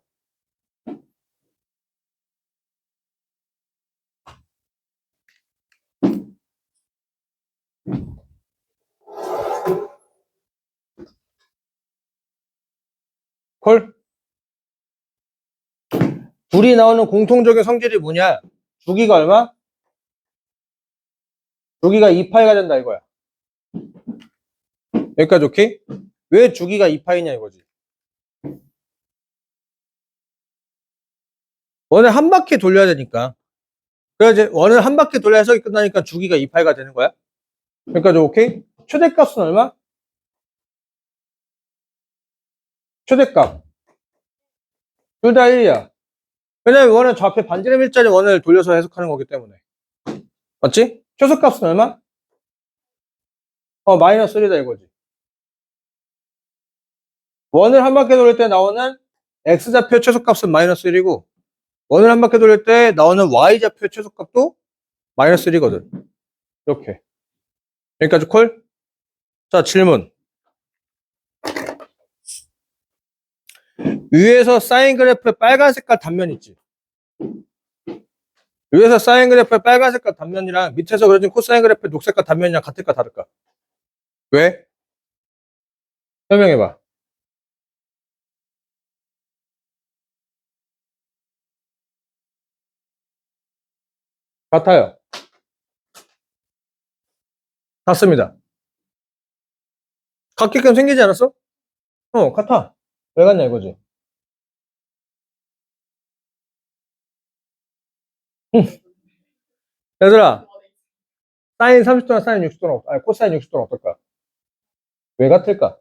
콜? 둘이 나오는 공통적인 성질이 뭐냐? 주기가 얼마? 주기가 2파이가 된다 이거야. 여기까지 오케이? 왜 주기가 2파이냐 이거지. 원을 한 바퀴 돌려야 되니까. 그래서 이제 원을 한 바퀴 돌려야 해석이 끝나니까 주기가 2파이가 되는 거야. 여기까지 오케이? 최대값은 얼마? 최대값. 둘 다 1이야. 왜냐면 원은 좌표 반지름 일자리 원을 돌려서 해석하는 거기 때문에. 맞지? 최소값은 얼마? 마이너스 1이다 이거지. 원을 한 바퀴 돌릴 때 나오는 X좌표 최소값은 마이너스 1이고 원을 한 바퀴 돌릴 때 나오는 Y좌표 최소값도 마이너스 1이거든. 이렇게. 여기까지 콜? 자, 질문. 위에서 사인 그래프의 빨간 색깔 단면 있지? 위에서 사인 그래프의 빨간 색깔 단면이랑 밑에서 그려진 코사인 그래프의 녹색깔 단면이랑 같을까 다를까? 왜? 설명해봐. 같아요. 같습니다. 같게끔 생기지 않았어? 같아. 왜 같냐 이거지. 얘들아, 사인 30도나 사인 60도나, 아니, 코사인 60도는 어떨까? 왜 같을까?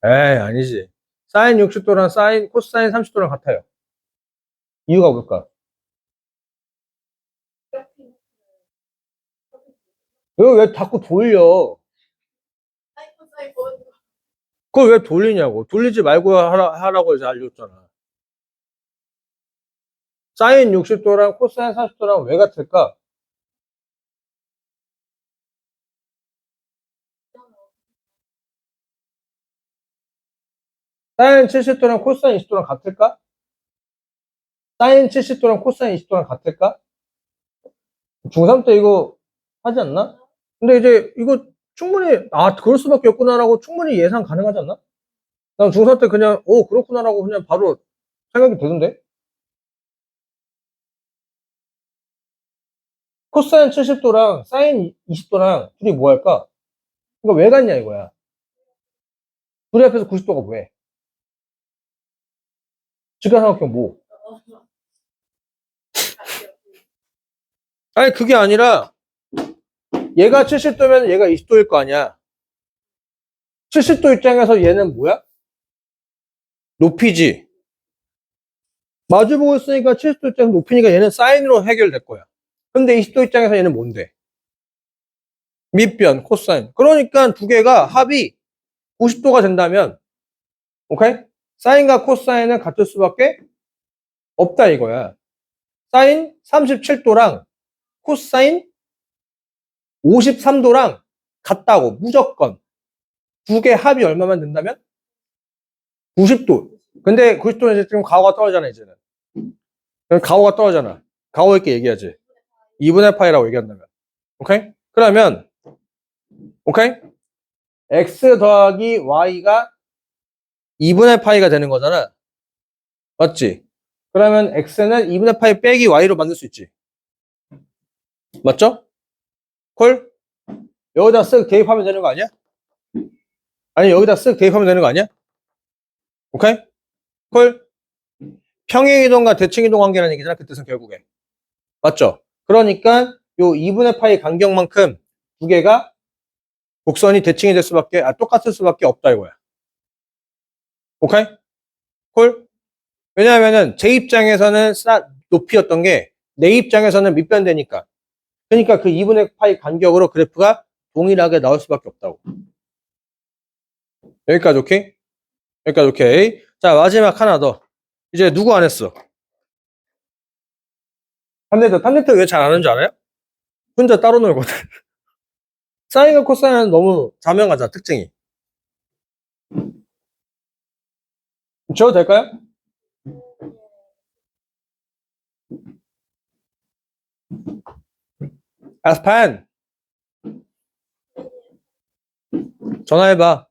에이, 아니지. 사인 60도랑 코사인 30도랑 같아요. 이유가 뭘까? 이거 왜 자꾸 돌려? 그걸 왜 돌리냐고. 돌리지 말고 하라고 해서 알려줬잖아. 사인 60도랑 코사인 30도랑 왜 같을까? 사인 70도랑 코사인 20도랑 같을까? 사인 70도랑 코사인 20도랑 같을까? 중3 때 이거 하지 않나? 근데 이제 이거 충분히, 그럴 수밖에 없구나라고 충분히 예상 가능하지 않나? 난 중3 때 그냥, 그렇구나라고 그냥 바로 생각이 되던데? 코사인 70도랑 사인 20도랑 둘이 뭐 할까? 이거 왜 같냐 이거야. 둘이 합해서 90도가 뭐해? 직각삼각형 뭐? 아니 그게 아니라 얘가 70도면 얘가 20도일 거 아니야. 70도 입장에서 얘는 뭐야? 높이지. 마주보고 있으니까 70도 입장에서 높이니까 얘는 사인으로 해결될 거야. 근데 20도 입장에서 얘는 뭔데? 밑변, 코사인. 그러니까 두 개가 합이 90도가 된다면, 오케이? 사인과 코사인은 같을 수밖에 없다 이거야. 사인 37도랑 코사인 53도랑 같다고, 무조건. 두 개 합이 얼마만 된다면? 90도. 근데 90도는 이제 지금 가오가 떨어지잖아, 이제는. 가오가 떨어지잖아. 가오 있게 얘기하지. 2분의 파이라고 얘기한다면. 오케이? 그러면, 오케이? x 더하기 y가 2분의 파이가 되는 거잖아. 맞지? 그러면 x는 2분의 파이 빼기 y로 만들 수 있지. 맞죠? 콜? 여기다 쓱 대입하면 되는 거 아니야? 아니, 여기다 쓱 대입하면 되는 거 아니야? 오케이? 콜? 평행이동과 대칭이동 관계라는 얘기잖아. 그 뜻은 결국에. 맞죠? 그러니까 요 2분의 파이 간격만큼 두 개가 곡선이 대칭이 될 수밖에, 똑같을 수밖에 없다 이거야. 오케이? 콜? 왜냐하면은 제 입장에서는 높이였던 게 내 입장에서는 밑변되니까. 그러니까 그 2분의 파이 간격으로 그래프가 동일하게 나올 수밖에 없다고. 여기까지 오케이? 여기까지 오케이. 자, 마지막 하나 더. 이제 누구 안 했어? 탄젠트 왜 잘 안 하는 줄 알아요? 혼자 따로 놀거든. 사인과 코사인은 너무 자명하잖아, 특징이. 지워도 될까요? 아스판 전화해봐.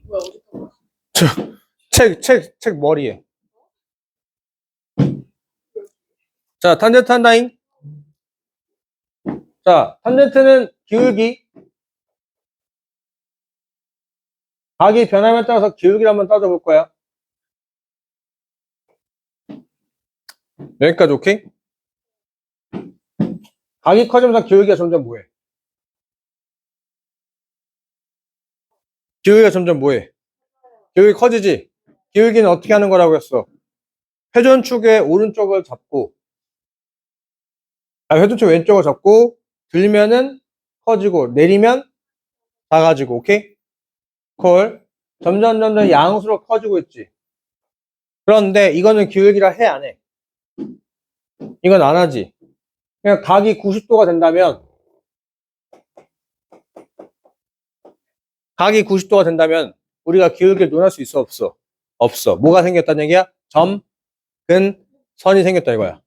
뭐야, 어디 거? 책 머리에. 자, 탄젠트 한다잉. 자, 탄젠트는 기울기. 각이 변함에 따라서 기울기를 한번 따져볼 거야. 여기까지 오케이? 각이 커지면서 기울기가 점점 뭐해? 기울기가 점점 뭐해? 기울기 커지지? 기울기는 어떻게 하는 거라고 했어? 회전축의 오른쪽을 잡고, 회전축 왼쪽을 잡고, 들면은 커지고, 내리면 작아지고, 오케이? 콜. 점점 양수로 커지고 있지. 그런데 이거는 기울기라 해, 안 해? 이건 안 하지. 그냥 각이 90도가 된다면, 각이 90도가 된다면, 우리가 기울기를 논할 수 있어, 없어? 없어. 뭐가 생겼다는 얘기야? 점, 근, 선이 생겼다 이거야.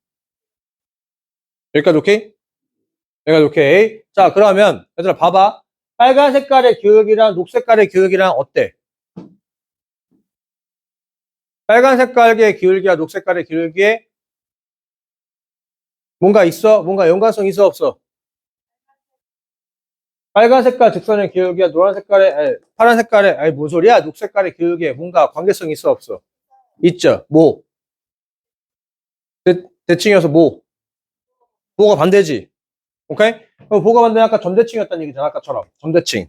여기까지 오케이? 여기까지 오케이. 자, 그러면 얘들아 봐봐. 빨간 색깔의 기울기랑 녹색 색깔의 기울기랑 어때? 빨간 색깔의 기울기와 녹색 색깔의 기울기에 뭔가 있어? 뭔가 연관성 있어, 없어? 빨간 색깔 직선의 기울기와 노란 색깔의, 파란 색깔의, 뭔 소리야? 녹색 색깔의 기울기에 뭔가 관계성 있어, 없어? 있죠. 뭐? 대칭이어서 뭐? 뭐가 반대지? 오케이? 그럼 뭐가 반대는 아까 점대칭이었다는 얘기잖아, 아까처럼. 점대칭.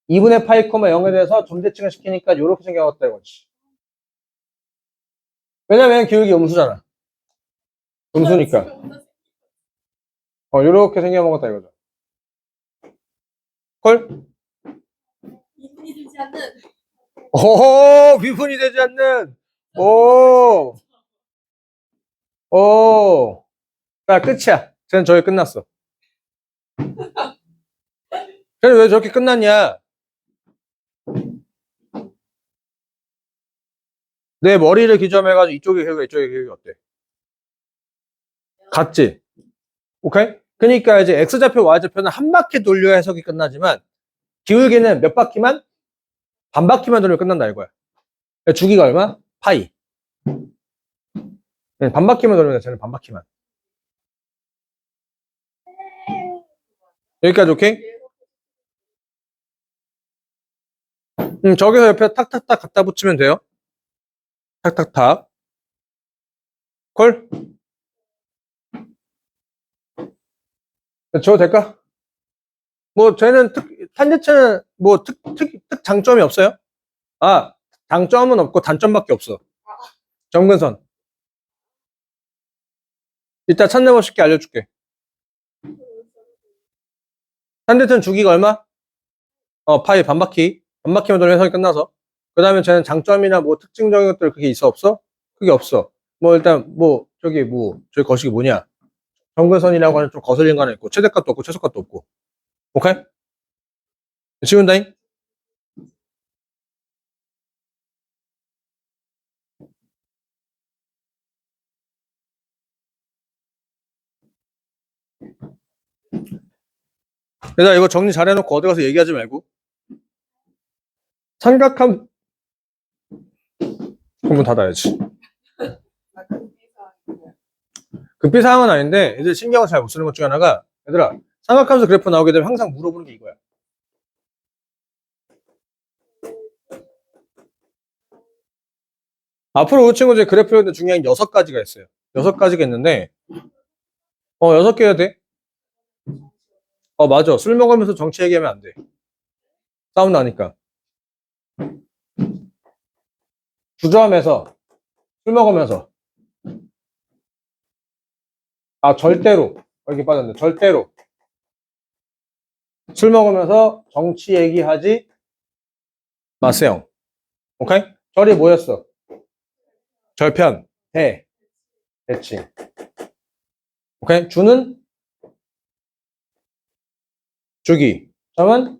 2분의 파이, 0에 대해서 점대칭을 시키니까 이렇게 생겨났다 이거지. 왜냐면 기울기 음수잖아. 음수니까. 이렇게 생겨먹었다 이거죠. 콜? 이분이 되지 않는. 오, 미분이 되지 않는. 오, 오. 자, 끝이야. 쟤는 저기 끝났어. 쟤는 왜 저렇게 끝났냐? 내 머리를 기점해가지고 이쪽의 기울기, 이쪽의 기울기 어때? 같지? 오케이? 그러니까 이제 X좌표, Y좌표는 한 바퀴 돌려야 해석이 끝나지만 기울기는 몇 바퀴만? 반 바퀴만 돌면 끝난다 이거야. 주기가 얼마? 파이. 반바퀴만 돌면 돼. 쟤는 반바퀴만. 여기까지 오케이? 저기서 옆에 탁탁탁 갖다 붙이면 돼요. 탁탁탁. 콜? 저 될까? 뭐, 쟤는 탄제체는 뭐, 특 장점이 없어요? 아, 장점은 없고 단점밖에 없어. 점근선. 이따 찾는 법 쉽게 알려줄게. 탄제체는 주기가 얼마? 파이 반바퀴. 반바퀴만 돌면 해석이 끝나서. 그 다음에 쟤는 장점이나 뭐 특징적인 것들 그게 있어, 없어? 그게 없어. 뭐, 일단, 뭐, 저기 거식이 뭐냐? 점근선이라고 하는 좀 거슬린 거 하나 있고, 최대값도 없고, 최소값도 없고. 오케이? 지운다잉? 얘들아, 이거 정리 잘 해놓고 어디 가서 얘기하지 말고. 삼각함, 한번 닫아야지. 급비사항은 아닌데, 애들 신경을 잘 못 쓰는 것 중에 하나가, 얘들아, 삼각함수 그래프 나오게 되면 항상 물어보는 게 이거야. 앞으로 이 친구들 그래프 외우는데 중요한 6가지가 있어요. 6가지가 있는데, 6개 해야 돼. 맞아. 술 먹으면서 정치 얘기하면 안 돼. 싸움 나니까. 주저하면서, 술 먹으면서. 절대로. 여기 빠졌네. 절대로. 술 먹으면서 정치 얘기하지 마세요. 오케이? 절이 뭐였어? 절편, 대칭. 오케이? 주는 주기. 정은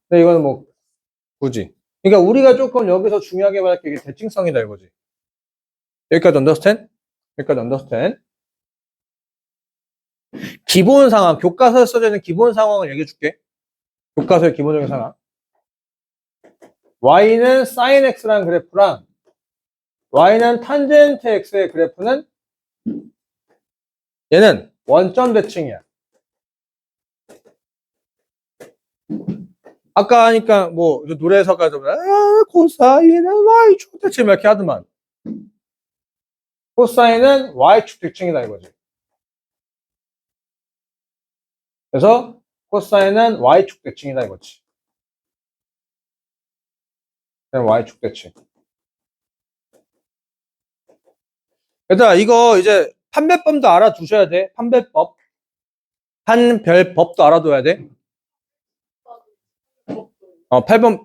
근데 이거는 뭐 굳이. 그러니까 우리가 조금 여기서 중요하게 봐야 할 게 이게 대칭성이다 이거지. 여기까지 understand? 여기까지 understand? 기본 상황, 교과서에 써져 있는 기본 상황을 얘기해 줄게. 교과서의 기본적인 상황. y는 sin x라는 그래프랑 y는 탄젠트 x의 그래프는 얘는 원점 대칭이야. 아까 하니까 뭐 노래에서까지 코사인은 y축 대칭 이렇게 하더만. 코사인은 y축 대칭이다 이거지. 그래서 코사인은 y축 대칭이다 이거지. y축 대칭. 얘들아 이거 이제 판별법도 알아두셔야 돼. 판별법. 판별법도 알아둬야 돼.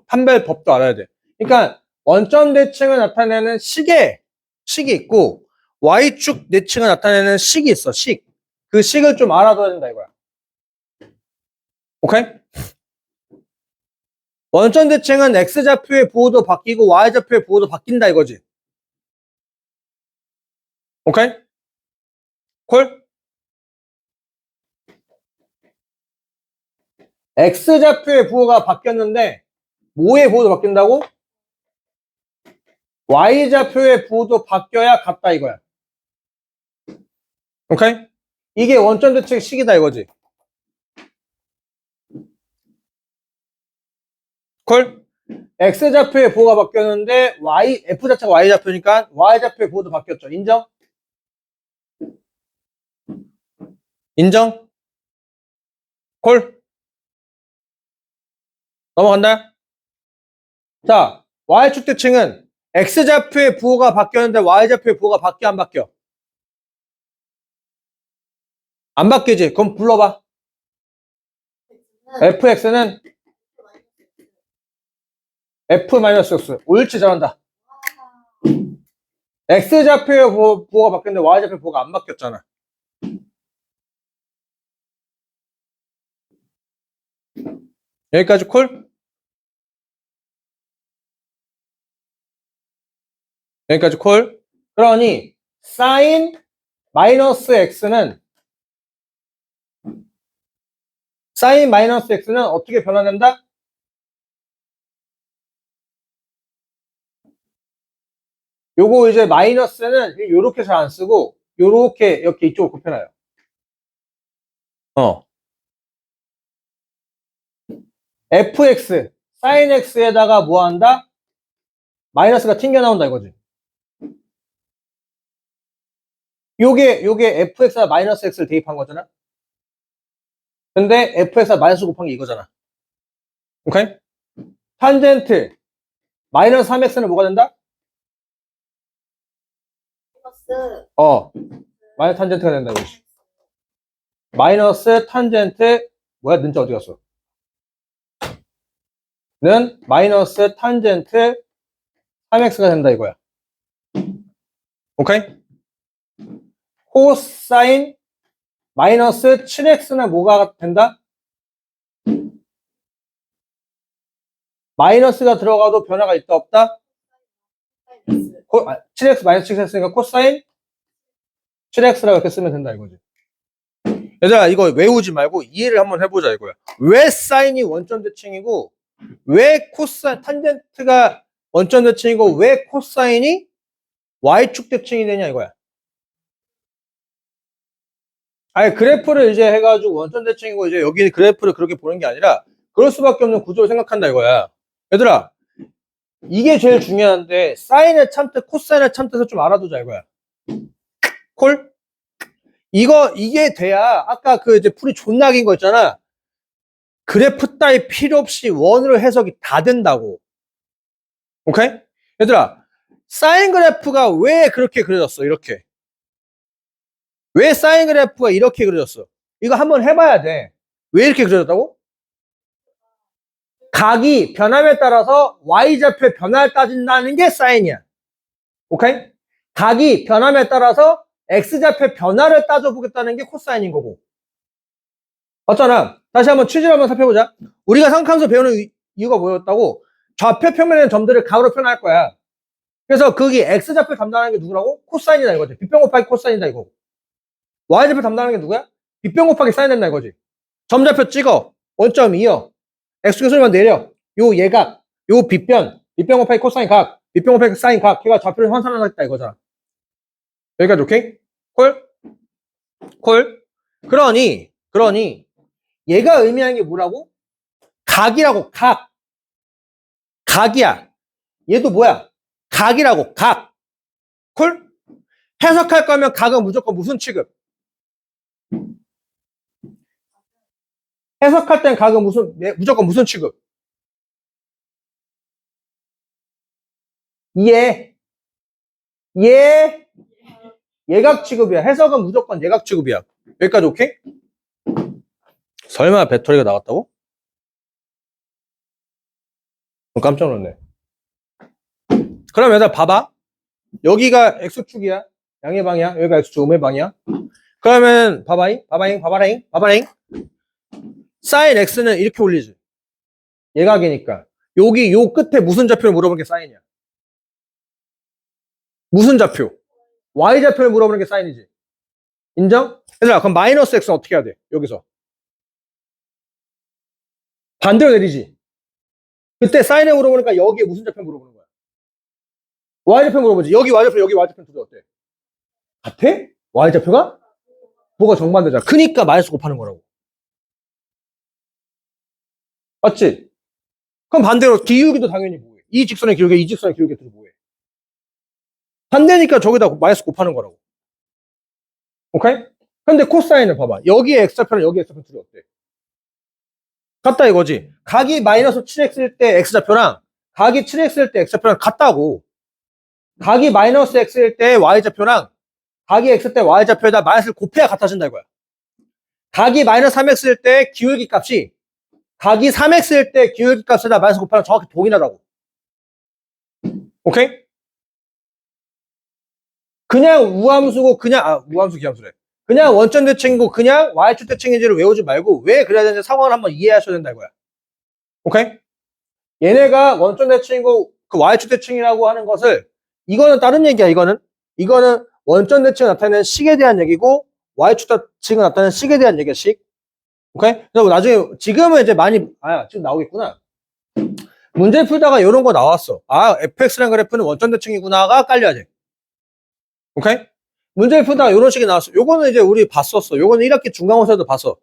판별법도 알아야 돼. 그러니까 원점 대칭을 나타내는 식이 있고 y축 대칭을 나타내는 식이 있어. 식. 그 식을 좀 알아둬야 된다 이거야. 오케이? 원점 대칭은 x좌표의 부호도 바뀌고 y좌표의 부호도 바뀐다 이거지. 오케이? 콜? x좌표의 부호가 바뀌었는데 뭐의 부호도 바뀐다고? y좌표의 부호도 바뀌어야 같다 이거야. 오케이? 이게 원점 대칭 식이다 이거지. 콜? x좌표의 부호가 바뀌었는데 f자체가 y좌표니까 y좌표의 부호도 바뀌었죠. 인정? 인정? 콜? 넘어간다? 자, y축 대칭은 x좌표의 부호가 바뀌었는데 y좌표의 부호가 바뀌어 안 바뀌어? 안 바뀌지? 그럼 불러봐. fx는 f-x. 옳지, 잘한다. x좌표의 부호가 바뀌었는데 y좌표의 부호가 안 바뀌었잖아. 여기까지 콜? 여기까지 콜? 그러니 sin 마이너스 x는 사인 마이너스 x는 어떻게 변화된다? 요거 이제 마이너스는 요렇게 잘 안 쓰고 요렇게 이렇게 이쪽으로 곱해놔요. fx, sin x에다가 뭐 한다? 마이너스가 튕겨 나온다 이거지. 요게 fx와 마이너스 x를 대입한 거잖아. 근데 fx와 마이너스 곱한 게 이거잖아. 오케이? 탄젠트 마이너스 3x는 뭐가 된다? 플러스 마이너스 탄젠트가 된다 이거지. 마이너스 탄젠트 뭐야? 는자 어디 갔어? 는 마이너스 탄젠트 3x가 된다 이거야. 오케이? 코사인 마이너스 7x는 뭐가 된다? 마이너스가 들어가도 변화가 있다 없다? 마이너스 7x 마이너스 7x니까 코사인 7x라고 이렇게 쓰면 된다 이거지. 얘들아 이거 외우지 말고 이해를 한번 해보자 이거야. 왜 사인이 원점 대칭이고 왜 코사인 탄젠트가 원점 대칭이고 왜 코사인이 y축 대칭이 되냐 이거야. 아니 그래프를 이제 해가지고 원점 대칭이고 이제 여기 그래프를 그렇게 보는 게 아니라 그럴 수밖에 없는 구조를 생각한다 이거야. 얘들아 이게 제일 중요한데 사인의 참뜻 코사인의 참뜻을 좀 알아두자 이거야. 콜? 이게 돼야 아까 그 이제 풀이 존나 긴 거 있잖아. 그래프 따위 필요 없이 원으로 해석이 다 된다고. 오케이? 얘들아 사인 그래프가 왜 그렇게 그려졌어 이렇게. 왜 사인 그래프가 이렇게 그려졌어? 이거 한번 해봐야 돼. 왜 이렇게 그려졌다고? 각이 변함에 따라서 y좌표의 변화를 따진다는 게 사인이야. 오케이? 각이 변함에 따라서 x좌표의 변화를 따져보겠다는 게 코사인인 거고. 맞잖아. 다시 한번 취지를 한번 살펴보자. 우리가 삼각함수 배우는 이유가 뭐였다고? 좌표 평면에 있는 점들을 각으로 표현할 거야. 그래서 거기 x좌표 담당하는 게 누구라고? 코사인이다 이거지. 빗변 곱하기 코사인이다 이거. y좌표 담당하는 게 누구야? 빗변 곱하기 사인 된다 이거지. 점좌표 찍어. 원점 이어. x축소리만 내려. 요 예각, 요 빗변 곱하기 코사인 각, 빗변 곱하기 사인 각, 걔가 좌표를 환산하겠다 이거잖아. 여기까지 오케이? 콜? 콜? 그러니 얘가 의미하는 게 뭐라고? 각이라고 각. 각이야. 얘도 뭐야? 각이라고 각. 콜? 해석할 거면 각은 무조건 무슨 취급? 해석할 땐 각은 무조건 무슨 취급? 예각 취급이야. 해석은 무조건 예각 취급이야. 여기까지 오케이? 설마 배터리가 나갔다고? 깜짝 놀랐네. 그럼 얘들아 봐봐. 여기가 x축이야. 양의 방향. 여기가 x축 음의 방향. 그러면 봐봐잉. 사인 x는 이렇게 올리지. 예각이니까. 여기 요 끝에 무슨 좌표를 물어보는 게 사인이야. 무슨 좌표? y좌표를 물어보는 게 사인이지. 인정? 얘들아 그럼 마이너스 x는 어떻게 해야 돼? 여기서. 반대로 내리지. 그때 사인에 물어보니까 여기에 무슨 좌표 물어보는 거야? y좌표 물어보지. 여기 y좌표 둘이 어때? 같아? y좌표가? 뭐가 정반대잖아. 크니까 마이너스 곱하는 거라고. 맞지? 그럼 반대로 기울기도 당연히 뭐해? 이 직선의 기울기, 이 직선의 기울기 둘이 뭐해? 반대니까 저기다 마이너스 곱하는 거라고. 오케이? 근데 코사인을 봐봐. 여기에 x좌표랑 여기에 x좌표 둘이 어때? 같다 이거지. 각이 마이너스 7x일 때 x좌표랑 각이 7x일 때 x좌표랑 같다고. 각이 마이너스 x일 때 y좌표랑 각이 x 때 y좌표에다 마이너스를 곱해야 같아진다 이거야. 각이 마이너스 3x일 때 기울기 값이 각이 3x일 때 기울기 값에다 마이너스 곱하면 정확히 동일하다고. 오케이? 그냥 우함수고 우함수 기함수래. 그냥 원점 대칭이고 그냥 y축 대칭인지를 외우지 말고 왜 그래야 되는지 상황을 한번 이해하셔야 된다 이거야. 오케이? 얘네가 원점 대칭이고 그 y축 대칭이라고 하는 것을 이거는 다른 얘기야. 이거는 원점 대칭을 나타내는 식에 대한 얘기고 y축 대칭을 나타내는 식에 대한 얘기야. 식. 오케이? 그리고 나중에, 지금은 이제 많이, 지금 나오겠구나. 문제 풀다가 이런 거 나왔어. fx라는 그래프는 원점 대칭이구나가 깔려야 돼. 오케이? 문제 풀다가 이런 식이 나왔어. 요거는 이제 우리 봤었어. 요거는 1학기 중간고사에도 봤어.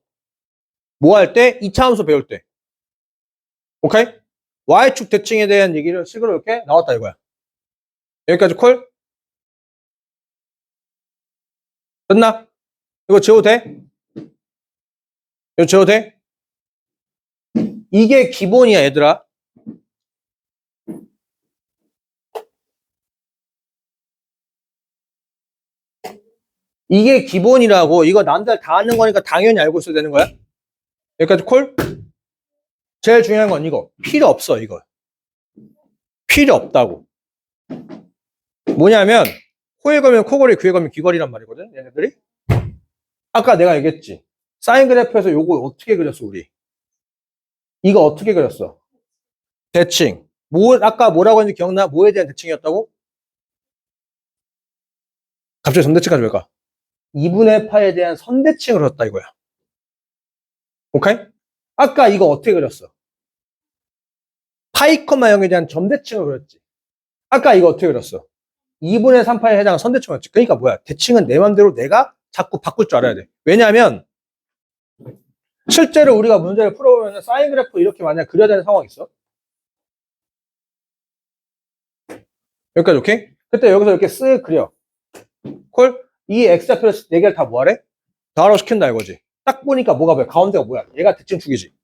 뭐 할 때? 2차 함수 배울 때. 오케이? y축 대칭에 대한 얘기를 식으로 이렇게 나왔다 이거야. 여기까지 콜? 됐나? 이거 지워도 돼? 이거 지워도 돼? 이게 기본이야, 얘들아. 이게 기본이라고. 이거 남들 다 아는 거니까 당연히 알고 있어야 되는 거야. 여기까지 콜? 제일 중요한 건 이거. 필요 없어, 이거. 필요 없다고. 뭐냐면, 코에 걸면 코걸이, 귀에 걸면 귀걸이란 말이거든, 얘네들이. 아까 내가 얘기했지. 사인 그래프에서 요거 어떻게 그렸어, 우리? 이거 어떻게 그렸어? 대칭. 아까 뭐라고 했는지 기억나? 뭐에 대한 대칭이었다고? 갑자기 점대칭까지 왜 가? 2분의 파에 대한 선대칭을 그렸다 이거야. 오케이? 아까 이거 어떻게 그렸어? 파이, 0에 대한 점대칭을 그렸지. 아까 이거 어떻게 그렸어? 2분의 3파에 해당하는 선대칭을 그렸지. 그러니까 뭐야? 대칭은 내 맘대로 내가 자꾸 바꿀 줄 알아야 돼. 왜냐하면 실제로 우리가 문제를 풀어보면 사인 그래프 이렇게 만약 그려야 되는 상황이 있어. 여기까지 오케이? 그때 여기서 이렇게 쓱 그려. 콜? 이 x좌표를 4개를 다 뭐하래? 더하라고 시킨다 이거지. 딱 보니까 뭐가 뭐야? 가운데가 뭐야? 얘가 대칭축이지.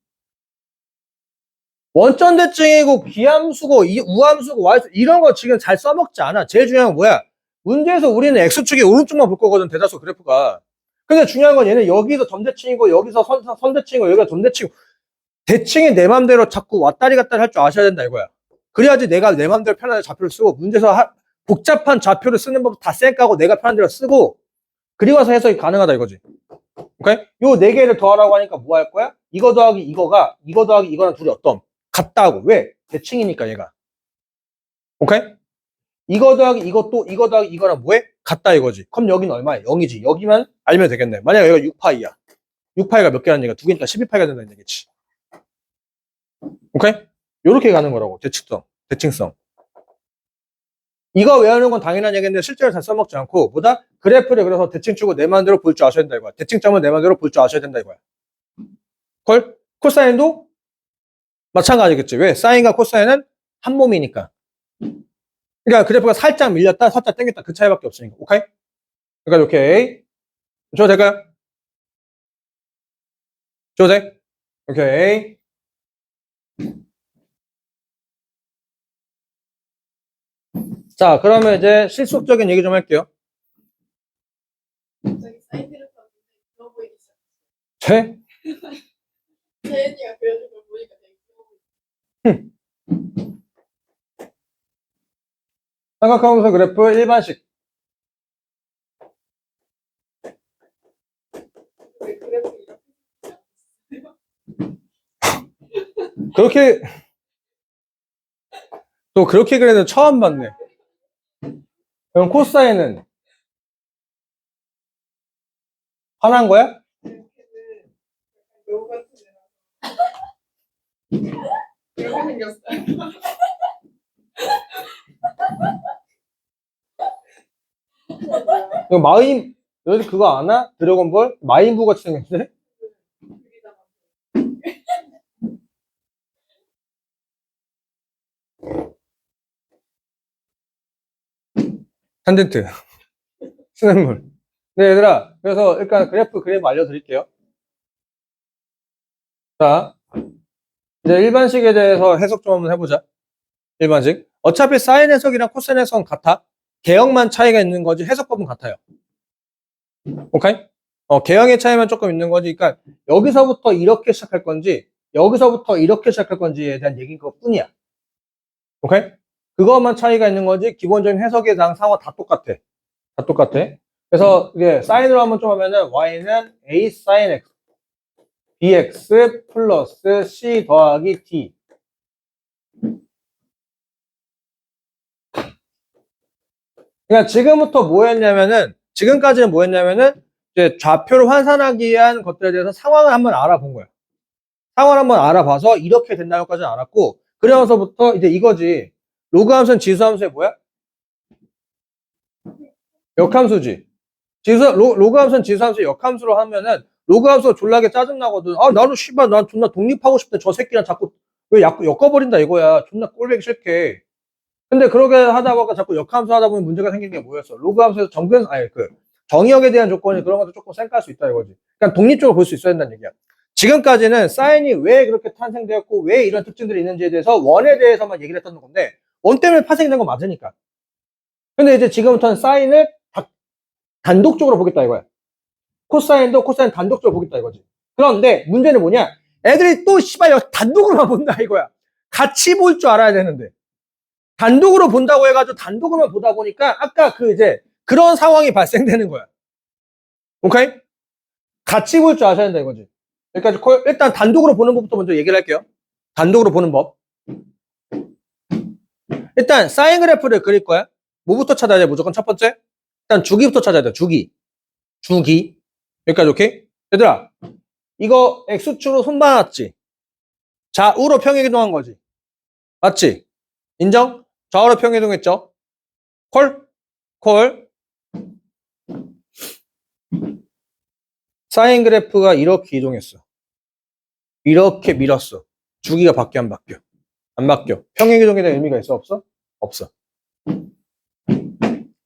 원점 대칭이고 기함수고 우함수고 y수 이런 거 지금 잘 써먹지 않아. 제일 중요한 건 뭐야? 문제에서 우리는 x축의 오른쪽만 볼 거거든. 대다수 그래프가. 근데 중요한 건 얘는 여기서 점대칭이고 여기서 선대칭이고 여기가 점대칭이고 대칭이 내 맘대로 자꾸 왔다리 갔다리 할 줄 아셔야 된다 이거야. 그래야지 내가 내 맘대로 편하게 좌표를 쓰고 문제에서 복잡한 좌표를 쓰는 법 다 쌩까고 내가 편한 대로 쓰고 그리고 와서 해석이 가능하다 이거지. 오케이? 요 4개를 더하라고 하니까 뭐 할 거야? 이거 더하기 이거가 이거 더하기 이거랑 둘이 어떤? 같다고. 왜? 대칭이니까 얘가. 오케이? 이거 더하기 이것도 이거 더하기 이거랑 뭐해? 같다 이거지. 그럼 여기는 얼마야? 0이지. 여기만 알면 되겠네. 만약 여기가 6파이야. 6파이가 몇 개라는 얘기가 2개니까 12파이가 된다는 얘기지. 오케이? 요렇게 가는 거라고. 대칭성. 이거 외우는 건 당연한 얘기인데 실제로 잘 써먹지 않고 뭐다? 그래프를 그려서 대칭축을 내 마음대로 볼 줄 아셔야 된다 이거야. 대칭점을 내 마음대로 볼 줄 아셔야 된다 이거야. 콜? 코사인도 마찬가지겠지. 왜? 사인과 코사인은 한 몸이니까. 그러니까 그래프가 살짝 밀렸다, 살짝 당겼다 그 차이밖에 없으니까. 오케이? 그러니까 오케이. 줘도 될까요? 줘도 돼? 오케이. 자, 그러면 이제 실속적인 얘기 좀 할게요. 저기 사인 그래프가 좋아 보이기 시작. 제? 세연이가 그려준 걸 보니까 되게 좋아 보이. 삼각함수 그래프 일반식. 왜 그래프 이렇게 그렇게 또 그렇게 그래도 처음 봤네. 그럼 코사인은 화난 거야? 이렇게는 묘 같은 애라 이렇게 생겼어요. 이거 너희들 그거 아나? 드래곤볼? 마인부 같이 생겼는데? 탄젠트. 수능물. 네, 얘들아. 그래서 일단 그래프 그림 알려드릴게요. 자, 이제 일반식에 대해서 해석 좀 한번 해보자. 일반식. 어차피 사인 해석이랑 코사인 해석은 같아. 개형만 차이가 있는 거지 해석법은 같아요. 오케이? 개형의 차이만 조금 있는 거지. 그러니까 여기서부터 이렇게 시작할 건지 여기서부터 이렇게 시작할 건지에 대한 얘기인 것 뿐이야. 오케이? 그것만 차이가 있는 거지 기본적인 해석에 대한 상황 다 똑같아. 다 똑같아. 그래서 이게 사인으로 한번 좀 하면은 y는 a sin x bx 플러스 c 더하기 d. 그러니까 지금부터 뭐 했냐면은 지금까지는 뭐 했냐면은 이제 좌표를 환산하기 위한 것들에 대해서 상황을 한번 알아본 거야. 상황을 한번 알아봐서 이렇게 된다는 것까지는 알았고, 그러면서부터 이제 이거지. 로그 함수는 지수 함수의 뭐야? 역함수지. 로그 함수는 지수 함수의 역함수로 하면은, 로그 함수가 졸라게 짜증나거든. 아, 나는 씨발, 난 존나 독립하고 싶대. 저 새끼랑 자꾸 왜 엮어버린다 이거야. 존나 꼴보기 싫게. 근데 그러게 하다 보니까 자꾸 역함수 하다 보면 문제가 생기는 게 뭐였어? 로그 함수에서 정의역에 대한 조건이 그런 것도 조금 쌩깔 수 있다 이거지. 그러니까 독립적으로 볼 수 있어야 된다는 얘기야. 지금까지는 사인이 왜 그렇게 탄생되었고 왜 이런 특징들이 있는지에 대해서 원에 대해서만 얘기를 했던 건데 원 때문에 파생이 된 건 맞으니까. 근데 이제 지금부터는 사인을 단독적으로 보겠다 이거야. 코사인도 코사인 단독적으로 보겠다 이거지. 그런데 문제는 뭐냐? 애들이 또 씨발 단독으로만 본다 이거야. 같이 볼 줄 알아야 되는데. 단독으로 본다고 해가지고 단독으로만 보다 보니까 아까 그런 상황이 발생되는 거야. 오케이? 같이 볼 줄 아셔야 된다 이거지. 여기까지 일단 단독으로 보는 법부터 먼저 얘기를 할게요. 단독으로 보는 법. 일단 사인 그래프를 그릴 거야. 뭐부터 찾아야 돼? 무조건 첫 번째. 일단 주기부터 찾아야 돼. 주기. 여기까지 오케이? 얘들아, 이거 X축으로 손 봐놨지? 좌우로 평행이동한 거지. 맞지? 인정? 좌우로 평행이동했죠? 콜. 사인 그래프가 이렇게 이동했어. 이렇게 밀었어. 주기가 바뀌어 안 바뀌어? 안 바뀌어. 평행이동에 대한 의미가 있어? 없어? 없어.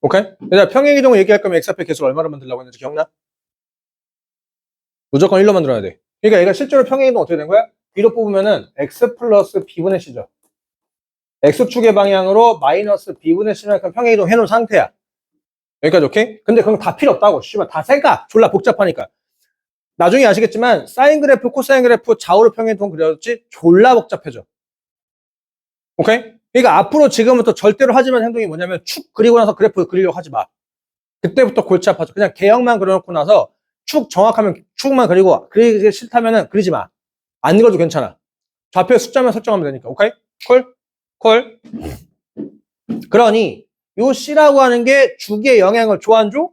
오케이? 얘들아, 평행이동을 얘기할 거면 x좌표 계속 얼마로 만들려고 했는지 기억나? 무조건 1로 만들어야 돼. 그러니까 얘가 실제로 평행이동 어떻게 된 거야? B로 뽑으면은 x 플러스 B분의 C죠. X축의 방향으로 마이너스 B분의 C만큼 평행이동 해놓은 상태야. 여기까지 오케이? 근데 그건 다 필요 없다고. 씨발 다 생각. 졸라 복잡하니까. 나중에 아시겠지만 사인 그래프, 코사인 그래프 좌우로 평행이동 그려졌지 졸라 복잡해져. 오케이? 그러니까 앞으로 지금부터 절대로 하지 말 행동이 뭐냐면 축 그리고 나서 그래프 그리려고 하지 마. 그때부터 골치 아파져. 그냥 개형만 그려놓고 나서 축 정확하면 축만 그리고 그리기 싫다면은 그리지 마. 안 그려도 괜찮아. 좌표에 숫자만 설정하면 되니까. 오케이? 콜. 그러니 요 C라고 하는 게 주기의 영향을 줘 안 줘?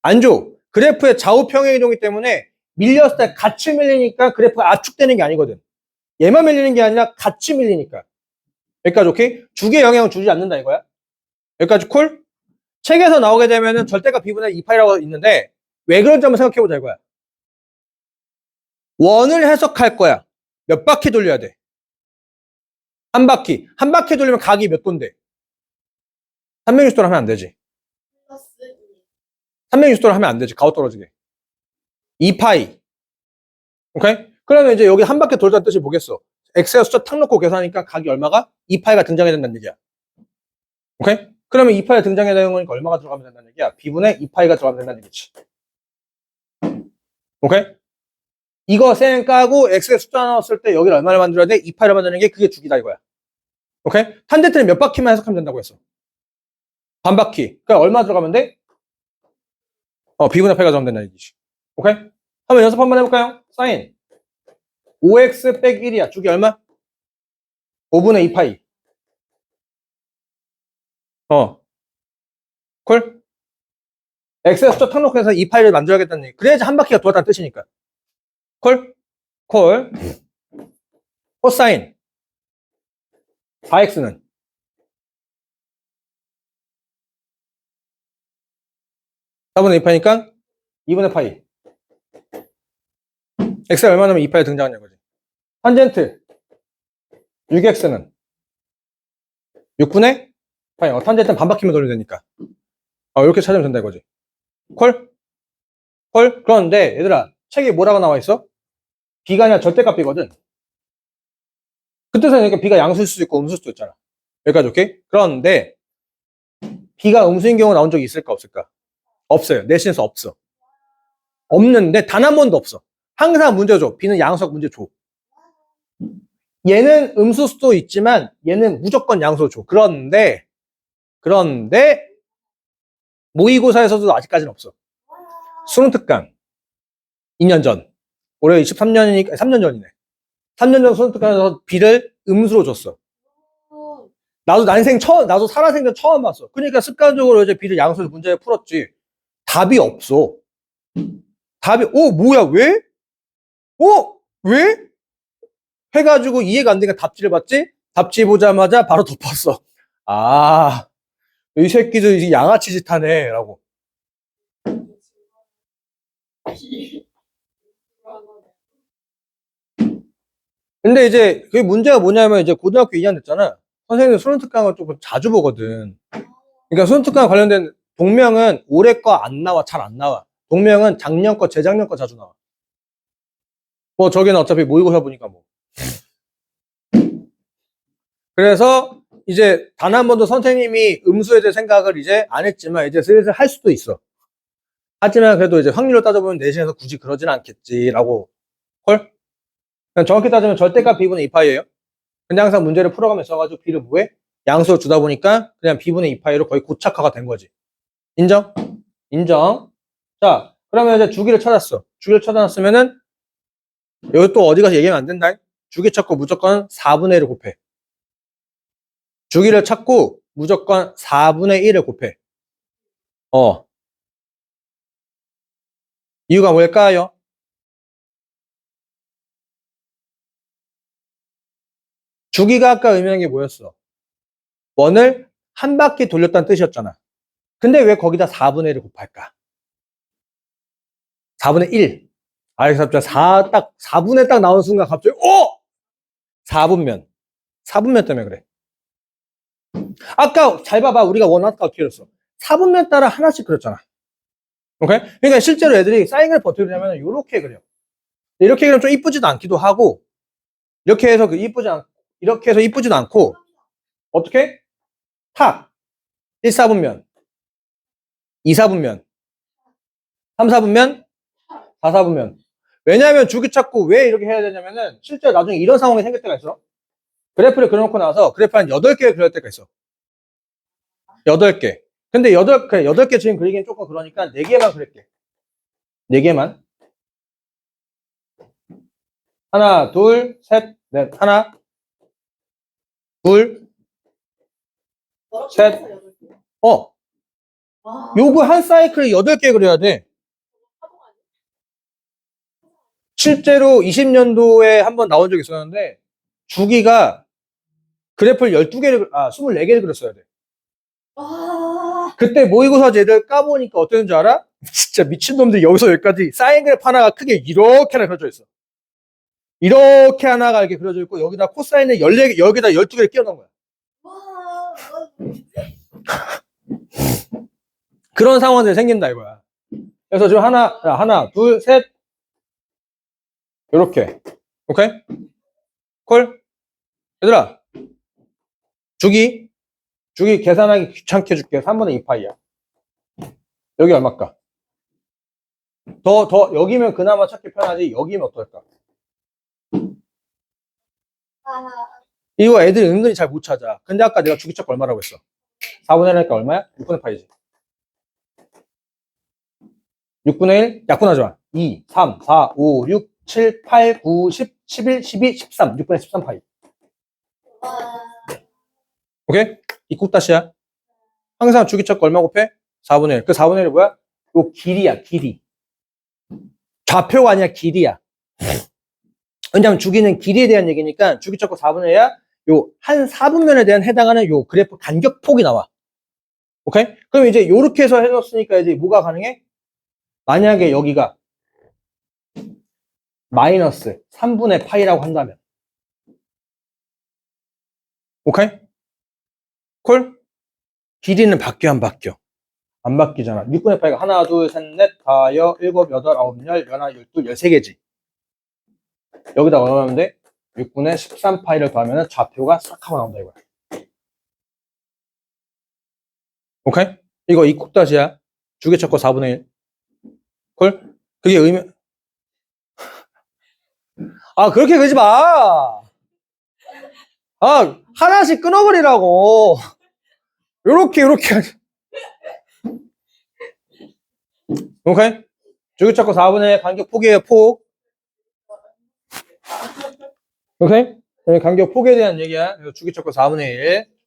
안 줘. 그래프의 좌우 평행이동이기 때문에 밀렸을 때 같이 밀리니까 그래프가 압축되는 게 아니거든. 얘만 밀리는 게 아니라 같이 밀리니까. 여기까지 오케이? 주기의 영향을 주지 않는다 이거야. 여기까지 콜? 책에서 나오게 되면은 절대값 B분의 2파이라고 있는데 왜 그런지 한번 생각해보자 이거야. 원을 해석할 거야. 몇 바퀴 돌려야 돼? 한 바퀴. 한 바퀴 돌리면 각이 몇 도인데? 360도로 하면 안 되지. 플러스 360도로 하면 안 되지. 가오 떨어지게. 2파이. 오케이? 그러면 이제 여기 한 바퀴 돌자는 뜻이 뭐겠어? X의 숫자 탁 놓고 계산하니까 각이 얼마가? 2파이가 등장해야 된다는 얘기야. 오케이? 그러면 2파이가 등장해야 되는 거니까 얼마가 들어가면 된다는 얘기야? B분의 2파이가 들어가면 된다는 얘기지. 오케이? 이거 쌩 까고 X의 숫자 넣었을 때 여기를 얼마를 만들어야 돼? 2파이를 만드는 게 그게 주기다 이거야. 오케이? 탄젠트는 몇 바퀴만 해석하면 된다고 했어? 반 바퀴. 그러니까 얼마 들어가면 돼? B분의 파이가 들어가면 된다는 얘기지. 오케이? 한번 연습 한번 해볼까요? 사인 5x 빼기 1이야. 주기 얼마? 5분의 2파이. 콜? X의 숫자 탁 놓고 해서 2파이를 만들어야겠다는 얘기. 그래야지 한 바퀴가 돌았다는 뜻이니까. 콜? 코사인 4x는 4분의 2파이니까 2분의 파이. x가 얼마 나면 2파이 등장하냐 거지. 탄젠트 6x는 6분의 파이. 탄젠트는 반 바퀴만 돌리면 되니까. 이렇게 찾으면 된다 이거지. 콜? 그런데 얘들아 책에 뭐라고 나와 있어? B가 아니라 절대값이거든. 그 뜻은 이렇게 B가 양수일 수도 있고 음수일 수도 있잖아. 여기까지 오케이? 그런데 B가 음수인 경우 나온 적이 있을까 없을까? 없어요. 내신에서 없어. 없는데 단 한 번도 없어. 항상 문제 줘. B는 양수학 문제 줘. 얘는 음수일 수도 있지만 얘는 무조건 양수로 줘. 그런데 모의고사에서도 아직까지는 없어. 수능 특강 2년 전. 올해 23년이니까 3년 전이네. 3년 전 수능 특강에서 B를 음수로 줬어. 나도 살아생전 처음 봤어. 그러니까 습관적으로 이제 B를 양수로 문제를 풀었지. 답이 없어. 뭐야, 왜? 왜? 해가지고 이해가 안 되니까 답지를 봤지? 답지 보자마자 바로 덮었어. 아, 이 새끼들 이제 양아치 짓 하네, 라고. 근데 이제 그 문제가 뭐냐면 이제 고등학교 2년 됐잖아. 선생님들 수능특강을 좀 자주 보거든. 그러니까 수능특강 관련된 동명은 올해 거 안 나와, 잘 안 나와. 동명은 작년 거, 재작년 거 자주 나와. 뭐 저기는 어차피 모의고사 보니까 뭐. 그래서 이제 단 한 번도 선생님이 음수에 대해 생각을 이제 안 했지만 이제 슬슬 할 수도 있어. 하지만 그래도 이제 확률로 따져보면 내신에서 굳이 그러진 않겠지라고. 헐? 그냥 정확히 따지면 절대값 b분의 2파이예요. 근데 항상 문제를 풀어가면서 써가지고 b를 뭐해? 양수로 주다 보니까 그냥 b분의 2파이로 거의 고착화가 된 거지. 인정? 인정. 자, 그러면 이제 주기를 찾았어. 주기를 찾아놨으면은 여기 또 어디 가서 얘기하면 안 된다. 주기 찾고 무조건 4분의 1을 곱해. 주기를 찾고 무조건 4분의 1을 곱해. 이유가 뭘까요? 주기가 아까 의미한 게 뭐였어? 원을 한 바퀴 돌렸다는 뜻이었잖아. 근데 왜 거기다 4분의 1을 곱할까? 4분의 1. 그래서 갑자기 4분의 딱 나오는 순간 갑자기, 4분면. 4분면 때문에 그래. 아까 잘 봐봐. 우리가 원 아까 어떻게 그렸어? 4분면 따라 하나씩 그렸잖아. 오케이? 그러니까 실제로 애들이 사인을 어떻게 그리냐면 이렇게 그려. 이렇게 그리면 좀 이쁘지도 않기도 하고, 이렇게 해서 이렇게 해서 이쁘지도 않고, 어떻게? 탁. 1, 4분면. 2, 4분면. 3, 4분면. 4, 4분면. 왜냐하면 주기 찾고 왜 이렇게 해야 되냐면은 실제 나중에 이런 상황이 생길 때가 있어. 그래프를 그려놓고 나서 그래프 한 8개 그릴 때가 있어. 8개. 근데 8개 지금 그리기는 조금 그러니까 4개만 그릴게. 4개만. 하나, 둘, 셋, 넷. 하나, 둘, 셋. 요거 한 사이클에 8개 그려야 돼. 실제로 20년도에 한번 나온 적이 있었는데 주기가 그래프를 24개를 그렸어야 돼. 그때 모의고사 애들 까보니까 어땠는지 알아? 진짜 미친놈들 여기서 여기까지 사인 그래프 하나가 크게 이렇게 하나 그려져 있어. 이렇게 하나가 이렇게 그려져 있고 여기다 코사인을 14개, 여기다 12개를 끼워 넣은 거야. 그런 상황들이 생긴다 이거야. 그래서 지금 하나, 둘, 셋. 요렇게. 오케이? 콜? 얘들아. 주기 계산하기 귀찮게 해줄게. 3분의 2파이야. 여기 얼마일까? 여기면 그나마 찾기 편하지. 여기면 어떨까? 이거 애들이 은근히 잘 못 찾아. 근데 아까 내가 주기 찾고 얼마라고 했어? 4분의 1이니까 얼마야? 6분의 8이지. 6분의 1? 약분하지 마. 2, 3, 4, 5, 6, 7, 8, 9, 10, 11, 12, 13. 6분의 13파이. 오케이? 이국다시야. 항상 주기 찾고 얼마 곱해? 4분의 1. 그 4분의 1이 뭐야? 요 길이야, 길이. 좌표가 아니라 길이야. 왜냐면 주기는 길이에 대한 얘기니까 주기 찾고 4분의 1이야. 요 한 4분면에 대한 해당하는 요 그래프 간격폭이 나와. 오케이? 그럼 이제 요렇게 해서 해줬으니까 이제 뭐가 가능해? 만약에 여기가 마이너스 3분의 파이라고 한다면. 오케이? 콜? 길이는 바뀌어, 안 바뀌어? 안 바뀌잖아. 6분의 파이가 하나, 둘, 셋, 넷, 다, 여, 일곱, 여덟, 아홉, 열, 열하나, 열둘, 13개지. 여기다 얼마면 돼? 6분의 13파이를 더하면 좌표가 싹 하고 나온다 이거야. 오케이? 이거 이국다시야. 주기 찾고 4분의 1. 콜? 그게 그렇게 그러지 마. 하나씩 끊어버리라고. 요렇게. 오케이? 주기 찾고 4분의 1 간격 폭이에요, 폭. 오케이? 간격 폭에 대한 얘기야. 주기 찾고 4분의 1.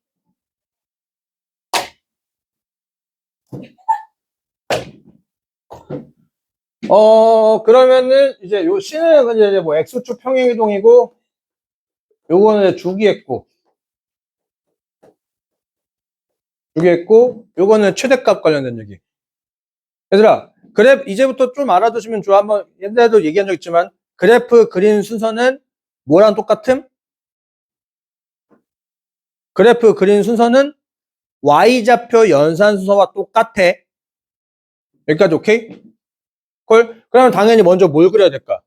그러면은 이제 요 C는 이제 뭐 X축 평행이동이고 요거는 이제 주기했고 요거는 최대값 관련된 얘기. 얘들아, 이제부터 좀 알아두시면 좋아. 한번 옛날에도 얘기한 적 있지만 그래프 그린 순서는 뭐랑 똑같음? 그래프 그린 순서는 Y좌표 연산 순서와 똑같아. 여기까지 오케이? 콜? 그러면 당연히 먼저 뭘 그려야 될까?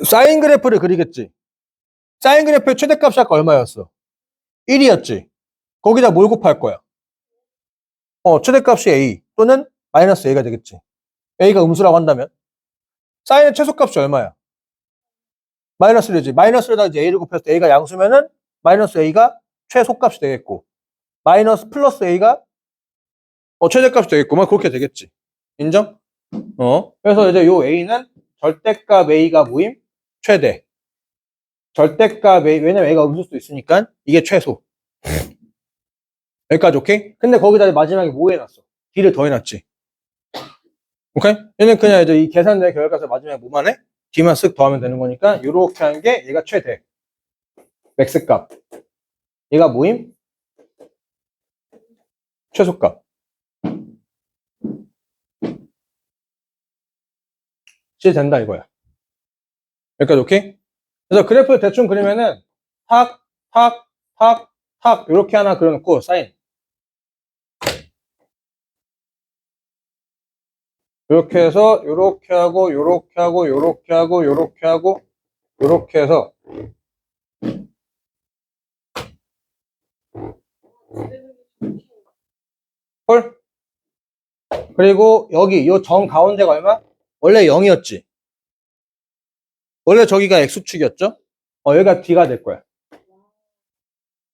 사인 그래프를 그리겠지. 사인 그래프의 최대값이 아까 얼마였어? 1이었지. 거기다 뭘 곱할 거야? 최대값이 A 또는 마이너스 A가 되겠지. A가 음수라고 한다면 사인의 최소값이 얼마야? 마이너스 1이지. 마이너스에다 이제 A를 곱했을 때 A가 양수면은 마이너스 A가 최소값이 되겠고 마이너스 플러스 A가 최대값이 되겠고 뭐 그렇게 되겠지. 인정? 그래서 이제 요 A는 절대값 A가 모임 최대. 절대값 A, 왜냐면 A가 음수일 수도 있으니까 이게 최소. 여기까지 오케이? 근데 거기다 마지막에 뭐 해놨어? D를 더해놨지. 오케이? 얘는 그냥 이제 이 계산된 결과값을 마지막에 뭐만 해? D만 쓱 더하면 되는 거니까 요렇게 하는 게 얘가 최대. 맥스값. 얘가 모임 최소값. C 된다 이거야. 여기까지 오케이? 그래서 그래프를 대충 그리면은 탁, 탁, 탁, 탁 이렇게 하나 그려놓고 사인. 이렇게 해서 요렇게 하고 요렇게 하고 요렇게 하고 요렇게 하고 요렇게 해서 헐. 그리고 여기 요 점 가운데가 얼마? 원래 0이었지. 원래 저기가 X축이었죠? 여기가 D가 될 거야.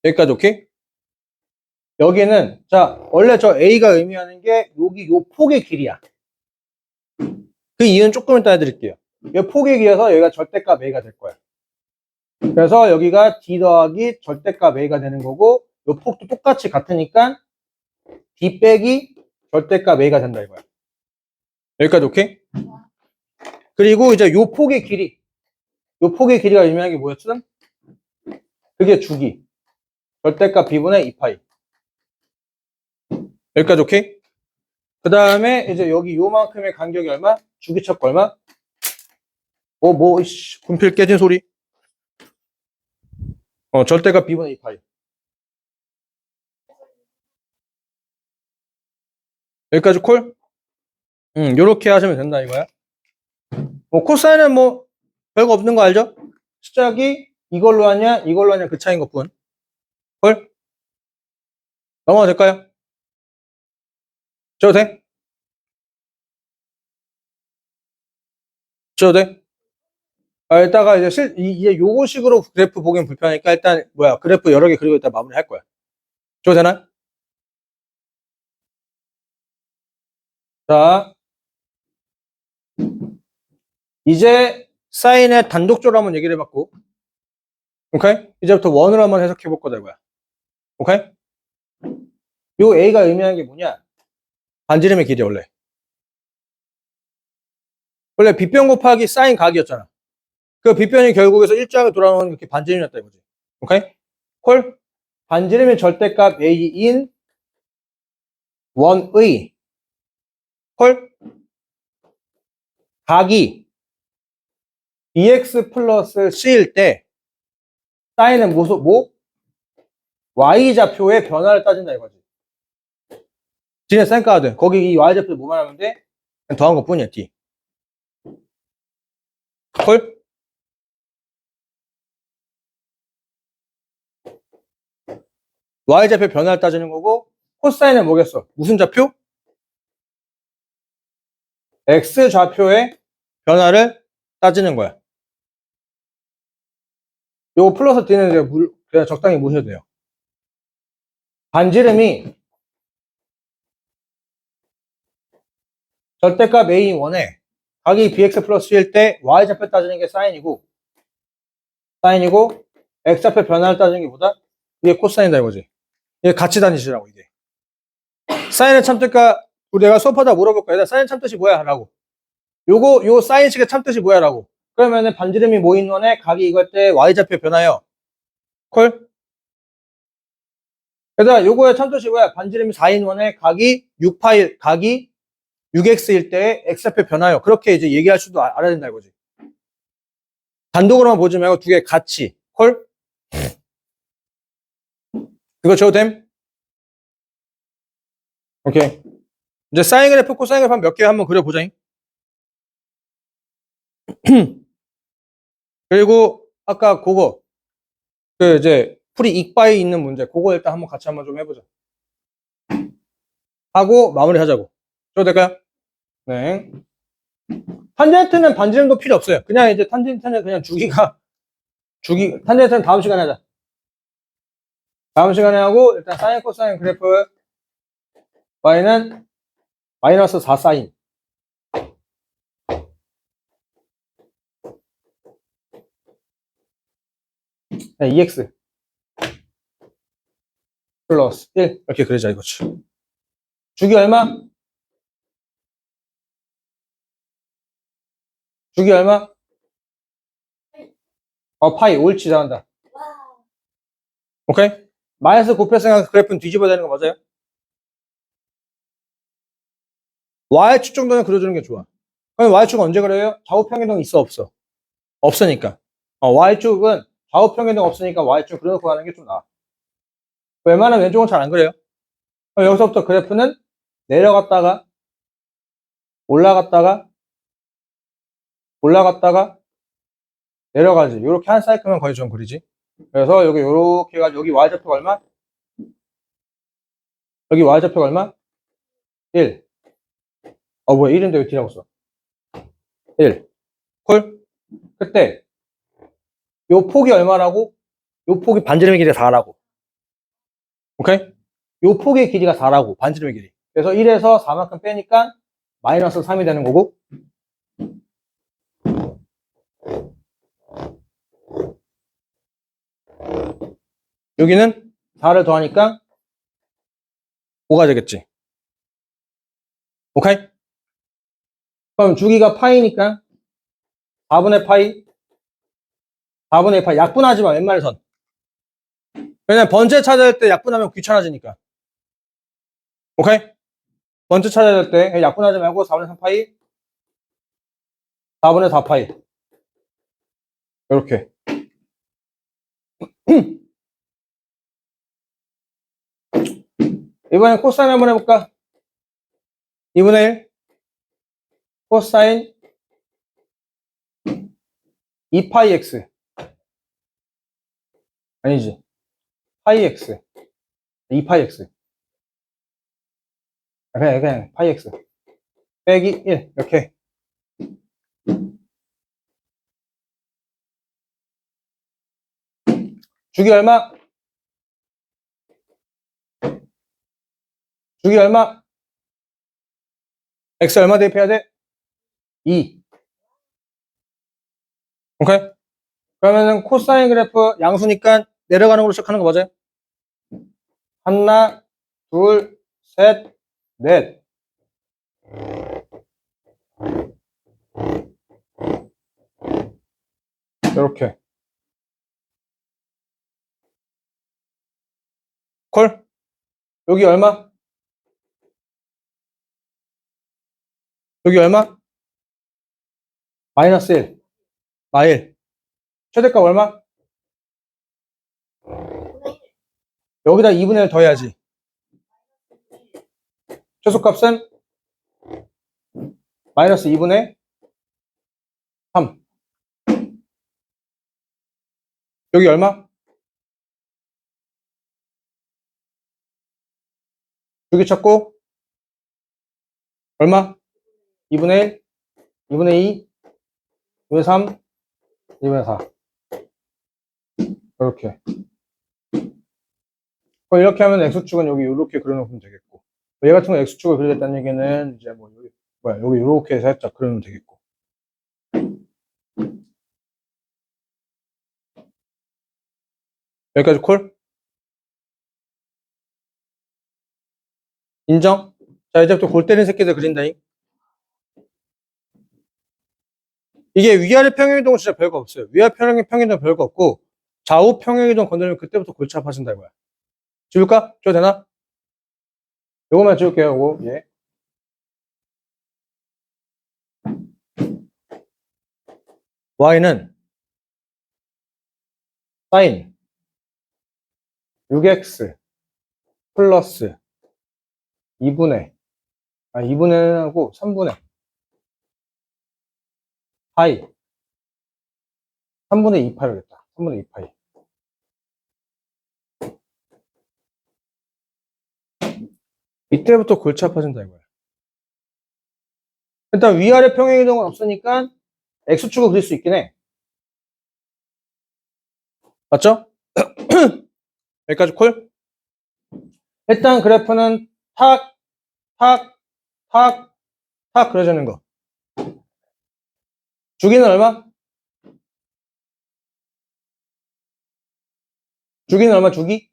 여기까지 오케이? 여기는 자 원래 저 A가 의미하는 게 여기 요 폭의 길이야. 그 이유는 조금 이따 해드릴게요. 이 폭의 길이여서 여기가 절대값 A가 될 거야. 그래서 여기가 D 더하기 절대값 A가 되는 거고 이 폭도 똑같이 같으니까 D 빼기 절대값 A가 된다 이거야. 여기까지 오케이? 그리고 이제 요 폭의 길이가 의미하는 게 뭐였어? 그게 주기. 절대값 B분의 2파이. 여기까지 오케이? 그 다음에 이제 여기 요만큼의 간격이 얼마? 주기척 얼마? 분필 깨진 소리. 절대값 B분의 2파이. 여기까지 콜? 요렇게 하시면 된다 이거야. 코사인은 별거 없는 거 알죠? 시작이 이걸로 하냐 이걸로 하냐 그 차이인 것뿐. 콜? 넘어가도 될까요? 줘도 돼? 줘도 돼? 이따가 이제 요거식으로 그래프 보기엔 불편하니까 일단 그래프 여러 개 그리고 일단 마무리 할 거야. 줘도 되나? 자, 이제 사인의 단독적으로 한번 얘기를 해봤고, 오케이? 이제부터 원으로 한번 해석해 볼 거다 이거야. 오케이? 요 A가 의미하는 게 뭐냐? 반지름의 길이 원래 빗변 곱하기 사인 각이었잖아. 그 빗변이 결국에서 일정하게 돌아오는 이렇게 반지름이었다 이거지. 오케이? 콜? 반지름의 절대값 A인 원의 콜? 각이 bx 플러스 c일 때 사인은 y좌표의 변화를 따진다 이거지. D는 쌩까거든. 거기 이 y좌표 뭐만 하면 돼? 그냥 더한 것 뿐이야, D. 콜? y좌표 변화를 따지는 거고 코사인은 뭐겠어? 무슨 좌표? x좌표의 변화를 따지는 거야. 요거 플러스 D는 이제 그냥 적당히 무셔도 돼요. 반지름이 절대값 A인 원에 각이 bx 플러스 C일 때 y좌표 따지는 게 사인이고 x좌표 변화를 따지는 게 뭐다? 이게 코사인이다 이거지. 이게 같이 다니시라고, 이게. 사인의 참뜻과, 우리 내가 수업하다 물어볼 거야. 사인의 참뜻이 뭐야? 라고. 요 사인식의 참뜻이 뭐야? 라고. 그러면은 반지름이 모인 원의 각이 이걸 때 y좌표 변화요. 콜? 그래서 요거의 참뜻이 뭐야? 반지름이 4인 원의 각이 6x일 때 x좌표 변화요. 그렇게 이제 얘기할 수도 알아야 된다 이거지. 단독으로만 보지 말고 두 개 같이. 콜? 그거 줘도 됨? 오케이. 이제 사인 그래프, 코사인 그래프 몇 개 한번 그려보자잉. 그리고 아까 그거 그 이제 풀이 익바에 있는 문제 그거 일단 한번 같이 한번 좀 해보자. 하고 마무리하자고. 줘도 될까요? 네. 탄젠트는 반지름도 필요 없어요. 그냥 이제 탄젠트는 그냥 탄젠트는 다음 시간에 하자. 다음 시간에 하고 일단 사인 코사인 그래프 y는 마이너스 4 사인 네, 2x 플러스 1 이렇게 그리자 이거지. 주기 얼마? 주기 얼마? 파이 옳지 잘한다. 오케이? 마이너스 곱했으니까 그래프는 뒤집어야 되는 거 맞아요? y축 정도는 그려주는 게 좋아. 그럼 y축은 언제 그려요? 좌우평행동 있어 없어? 없으니까. y축은 좌우평행동 없으니까 y축 그려놓고 가는 게 좀 나아. 웬만하면 왼쪽은 잘 안 그래요. 그럼 여기서부터 그래프는 내려갔다가 올라갔다가 내려가지. 이렇게 한 사이클만 거의 좀 그리지. 그래서 여기 요렇게 해가지고 여기 y좌표가 얼마? 여기 y좌표가 얼마? 1. 뭐야 1인데 왜 D라고 써? 1. 콜? 그때 요 폭이 얼마라고? 요 폭이 반지름의 길이가 4라고. 오케이? 요 폭의 길이가 4라고. 반지름의 길이. 그래서 1에서 4만큼 빼니까 마이너스 3이 되는 거고. 여기는 4를 더하니까 5가 되겠지. 오케이? 그럼 주기가 파이니까 4분의 파이 약분하지 마 웬만해선. 왜냐면 번째 찾아야 때 약분하면 귀찮아지니까. 오케이? 번째 찾아야 때 약분하지 말고 4분의 3파이 4분의 4파이 이렇게. 이번엔 코사인 한번 해볼까? 2분의 1 코사인 2파이 x 아니지 파이 x 2파이 x 그냥 파이 x 빼기 1 이렇게. 주기 얼마? 주기 얼마? x 얼마 대입해야 돼? 2. 오케이? 그러면은 코사인 그래프 양수니까 내려가는 걸로 시작하는 거 맞아요? 하나, 둘, 셋, 넷. 이렇게. 콜? 여기 얼마? 여기 얼마? 마이너스 1. 마일. 최대값 얼마? 여기다 2분의 1 더해야지. 최소값은 마이너스 2분의 3. 여기 얼마? 여기 찾고 얼마? 2분의 1, 2분의 2, 2분의 3, 2분의 4. 이렇게. 그럼 이렇게 하면 X축은 여기 이렇게 그려놓으면 되겠고. 얘 같은 거 X축을 그리겠다는 얘기는 이제 뭐 여기 이렇게 살짝 그려놓으면 되겠고. 여기까지 콜? 인정? 자, 이제부터 골 때리는 새끼들 그린다잉. 이게 위아래 평행이동은 진짜 별거 없어요. 위아래 평행이동 별거 없고, 좌우 평행이동 건드리면 그때부터 골치 아파진다 이거야. 지울까? 지워도 되나? 요거만 지울게요, 요거. 예. y는 sin 6x 플러스 2분의 2분의 하고 3분의 파이 3분의 2파이겠다. 3분의 2파이. 이때부터 골치 아파진다 이거야. 일단 위아래 평행이동은 없으니까 x축을 그릴 수 있긴 해. 맞죠? 여기까지 콜? 일단 그래프는 탁, 탁, 탁, 탁 그려지는 거. 주기는 얼마? 주기는 얼마? 주기?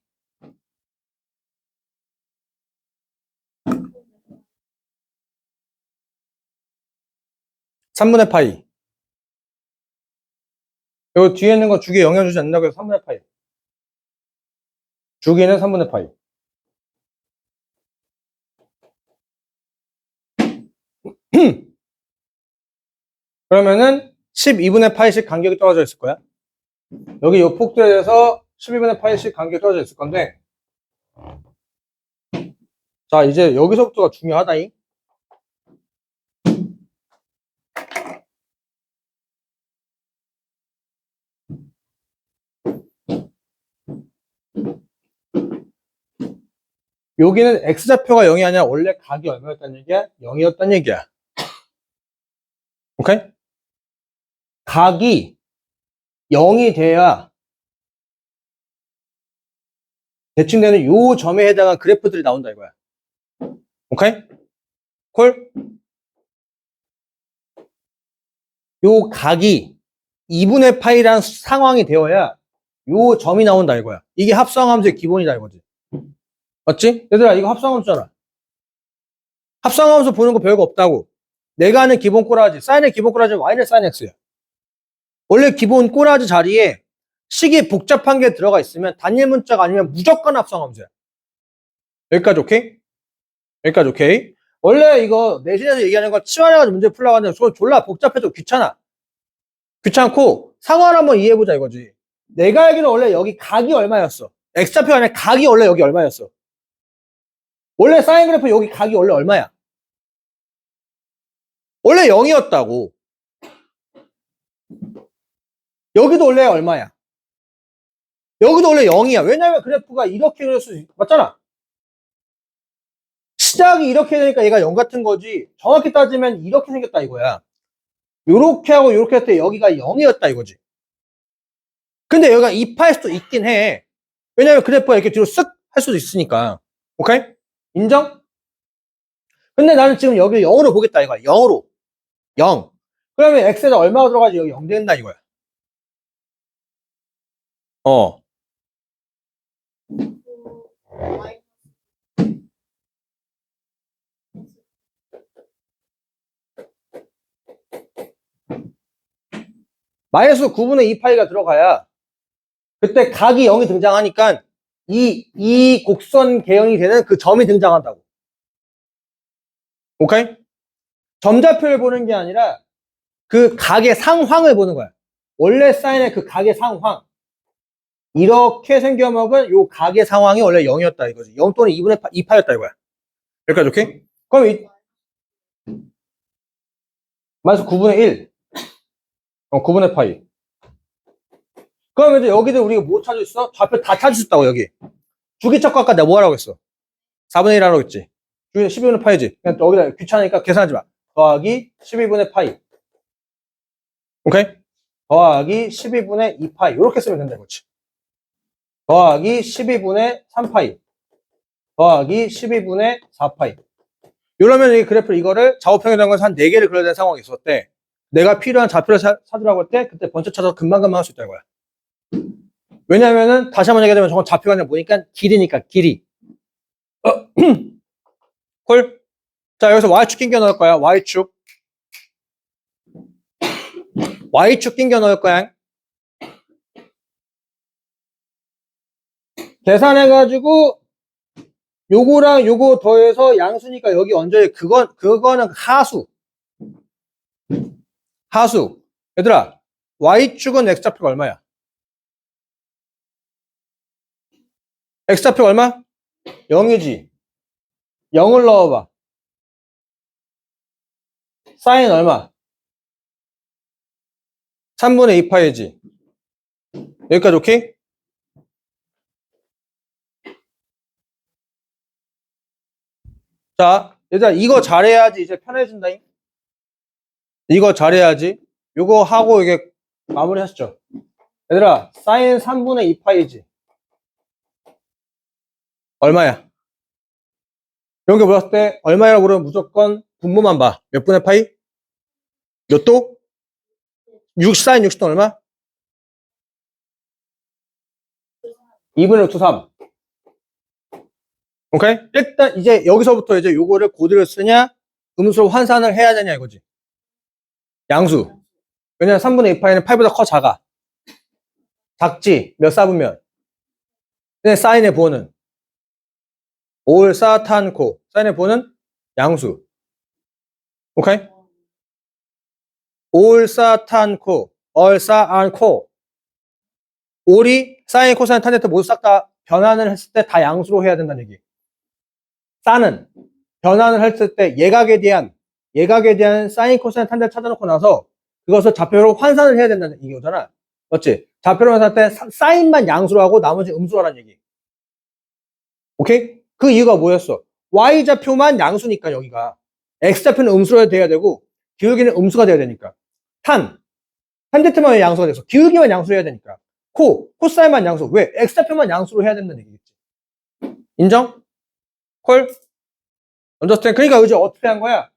3분의 파이. 여기 뒤에 있는 거 주기에 영향 주지 않는다고 해서 3분의 파이. 주기는 3분의 파이. 그러면은 12분의 파이씩 간격이 떨어져 있을 거야. 여기 요 폭도에 대해서 12분의 파이씩 간격이 떨어져 있을 건데, 자, 이제 여기서부터가 중요하다잉. 여기는 x좌표가 0이 아니라 원래 각이 얼마였다는 얘기야? 0이었다는 얘기야. 오케이? 각이 0이 돼야 대칭되는 요 점에 해당한 그래프들이 나온다 이거야. 오케이? 콜? 요 각이 2분의 파이라는 상황이 되어야 요 점이 나온다 이거야. 이게 합성함수의 기본이다 이거지. 맞지? 얘들아 이거 합성함수잖아. 합성함수 보는 거 별거 없다고. 내가 아는 기본 꼬라지, 사인의 기본 꼬라지는 y는 사인 x야. 원래 기본 꼬라지 자리에 식이 복잡한 게 들어가 있으면 단일 문자가 아니면 무조건 합성함수야. 여기까지 오케이? 여기까지 오케이? 원래 이거 내신에서 얘기하는 거 치환해가지고 문제 풀려고 하는데 그건 졸라 복잡해도 귀찮아. 귀찮고 상황을 한번 이해해보자 이거지. 내가 알기로 원래 여기 각이 얼마였어? x좌표 안에 각이 원래 여기 얼마였어? 원래 사인 그래프 여기 각이 원래 얼마야? 원래 0이었다고. 여기도 원래 얼마야? 여기도 원래 0이야. 왜냐면 그래프가 이렇게 그릴 수 맞잖아. 시작이 이렇게 되니까 얘가 0 같은 거지. 정확히 따지면 이렇게 생겼다 이거야. 요렇게 하고 요렇게 할 때 여기가 0이었다 이거지. 근데 여기가 2파일 수도 있긴 해. 왜냐면 그래프가 이렇게 뒤로 쓱 할 수도 있으니까. 오케이? 인정? 근데 나는 지금 여기 0으로 보겠다 이거야. 0으로. 0. 그러면 x에다 얼마가 들어가지? 여기 0 된다 이거야. 마이너스 9분의 2파이가 들어가야 그때 각이 0이 등장하니까 이 곡선 개형이 되는 그 점이 등장한다고. 오케이? 점좌표를 보는 게 아니라 그 각의 상황을 보는 거야. 원래 사인의 그 각의 상황. 이렇게 생겨먹은 요 각의 상황이 원래 0이었다 이거지. 0 또는 2분의 2파였다 이거야. 여기까지 오케이? 그럼 마이너스 9분의 1. 9분의 파이. 그럼 이제 여기도 우리가 뭐 찾을 수 있어? 좌표 다 찾을 수 있다고 여기. 주기척과 아까 내가 뭐 하라고 했어? 4분의 1 하라고 했지. 주기는 12분의 파이지. 그냥 여기다 귀찮으니까 계산하지 마. 더하기 12분의 파이. 오케이? 더하기 12분의 2파이. 이렇게 쓰면 된다 이거지. 더하기 12분의 3파이. 더하기 12분의 4파이. 이러면 이 그래프를 이거를 좌우평행이라는 것을 한 4개를 그려야 되는 상황이 있었대. 내가 필요한 좌표를 찾으라고 할 때 그때 번째 찾아서 금방금방 할 수 있다 이거야. 왜냐면은 다시 한번 얘기하자면 저건 좌표가 아니라 뭐니까 길이니까 길이. 콜? 자, 여기서 Y축 끼겨 넣을 거야. Y축. Y축 끼겨 넣을 거야. 계산해가지고 요거랑 요거 더해서 양수니까 여기 얹어야 그거는 하수. 하수. 얘들아, Y축은 X좌표가 얼마야? X좌표 얼마? 0이지. 0을 넣어봐. 사인 얼마? 3분의 2파이지. 여기까지 오케이? 자, 얘들아, 이거 잘해야지 이제 편해진다잉. 이거 잘해야지. 요거 하고 이게 마무리 하시죠. 얘들아, 사인 3분의 2파이지. 얼마야? 이런 게 물었을 때 얼마라고 물으면 무조건 분모만 봐. 몇 분의 파이? 몇 도? 6 사인 60도 얼마? 2분의 루트 3. 오케이? 일단 이제 여기서부터 이제 요거를 고드를 쓰냐, 음수로 환산을 해야 되냐 이거지. 양수. 왜냐면 3분의 2파이는 8보다 커 작아. 작지. 몇 사분면? 근데 사인의 부호는 올사탄코. 사인의 부호는 양수. 오케이? 올사탄코. 얼사안코. 올이 사인, 코사인, 탄젠트 모두 싹 다 변환을 했을 때 다 양수로 해야 된다는 얘기. 사는 변환을 했을 때 예각에 대한 사인, 코사인, 탄젠트 찾아놓고 나서 그것을 좌표로 환산을 해야 된다는 얘기잖아. 맞지? 좌표로 환산할 때 사인만 양수로 하고 나머지 음수로 하라는 얘기. 오케이? 그 이유가 뭐였어? Y좌표만 양수니까 여기가. X좌표는 음수로 돼야 되고 기울기는 음수가 돼야 되니까. 탄젠트만 양수가 돼서 기울기만 양수로 해야 되니까. 코사인만 양수. 왜? X좌표만 양수로 해야 된다는 얘기겠지. 인정? 콜? 언더스탠. 그러니까 이제 어떻게 한 거야?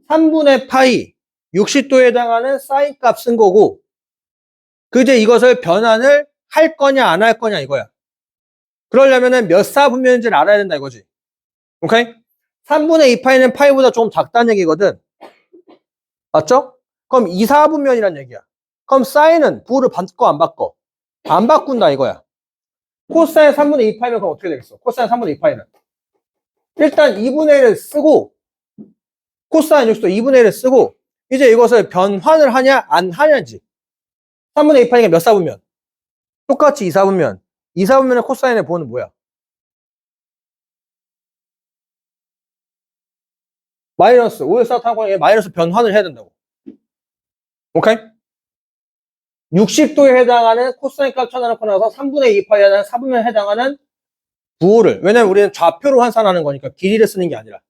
3분의 파이 60도에 해당하는 사인 값 쓴 거고 그제 이것을 변환을 할 거냐 안 할 거냐 이거야. 그러려면은 몇 사분면인지를 알아야 된다 이거지. 오케이? 3분의 2파이는 파이보다 조금 작다는 얘기거든. 맞죠? 그럼 2사분면이란 얘기야. 그럼 사인은 부호를 바꿔 안 바꿔? 안 바꾼다 이거야. 코사인 3분의 2파이면 그럼 어떻게 되겠어? 코사인 3분의 2파이는 일단 2분의 1을 쓰고 코사인 60도 2분의 1을 쓰고 이제 이것을 변환을 하냐 안 하냐지. 3분의 2파이가 몇 사분면? 똑같이 2사분면. 2사분면의 코사인의 부호는 뭐야? 마이너스. 오일사탄고에 마이너스 변환을 해야 된다고. 오케이? 60도에 해당하는 코사인 값 찾아놓고 나서 3분의 2파이에 해당하는 4분면에 해당하는 부호를. 왜냐면 우리는 좌표로 환산하는 거니까 길이를 쓰는 게 아니라.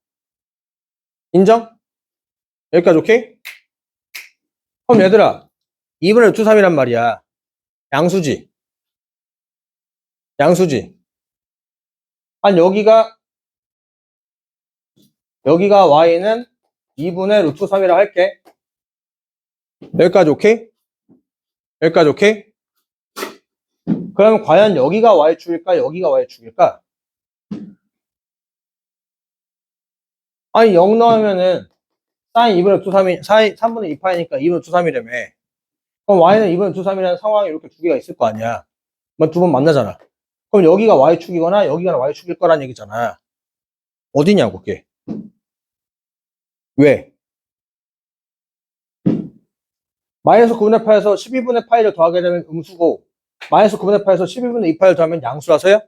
인정? 여기까지 오케이? 그럼 얘들아 2분의 루트 3이란 말이야. 양수지. 양수지. 한 여기가 y는 2분의 루트 3이라고 할게. 여기까지 오케이? 여기까지 오케이? 그러면 과연 여기가 y축일까? 여기가 y축일까? 아니 0 넣으면은 사인 2분의 루트 3이 3분의 2파이니까 2분의 루트 3이라며. 그럼 y는 2분의 루트 3이라는 상황이 이렇게 두 개가 있을 거 아니야. 두 번 만나잖아. 그럼 여기가 y축이거나 여기가 y축일 거란 얘기잖아. 어디냐고 그게. 왜? 마이너스 9분의 파에서 12분의 파이를 더하게 되면 음수고 마이너스 9분의 파에서 12분의 2파이를 더하면 양수라서요?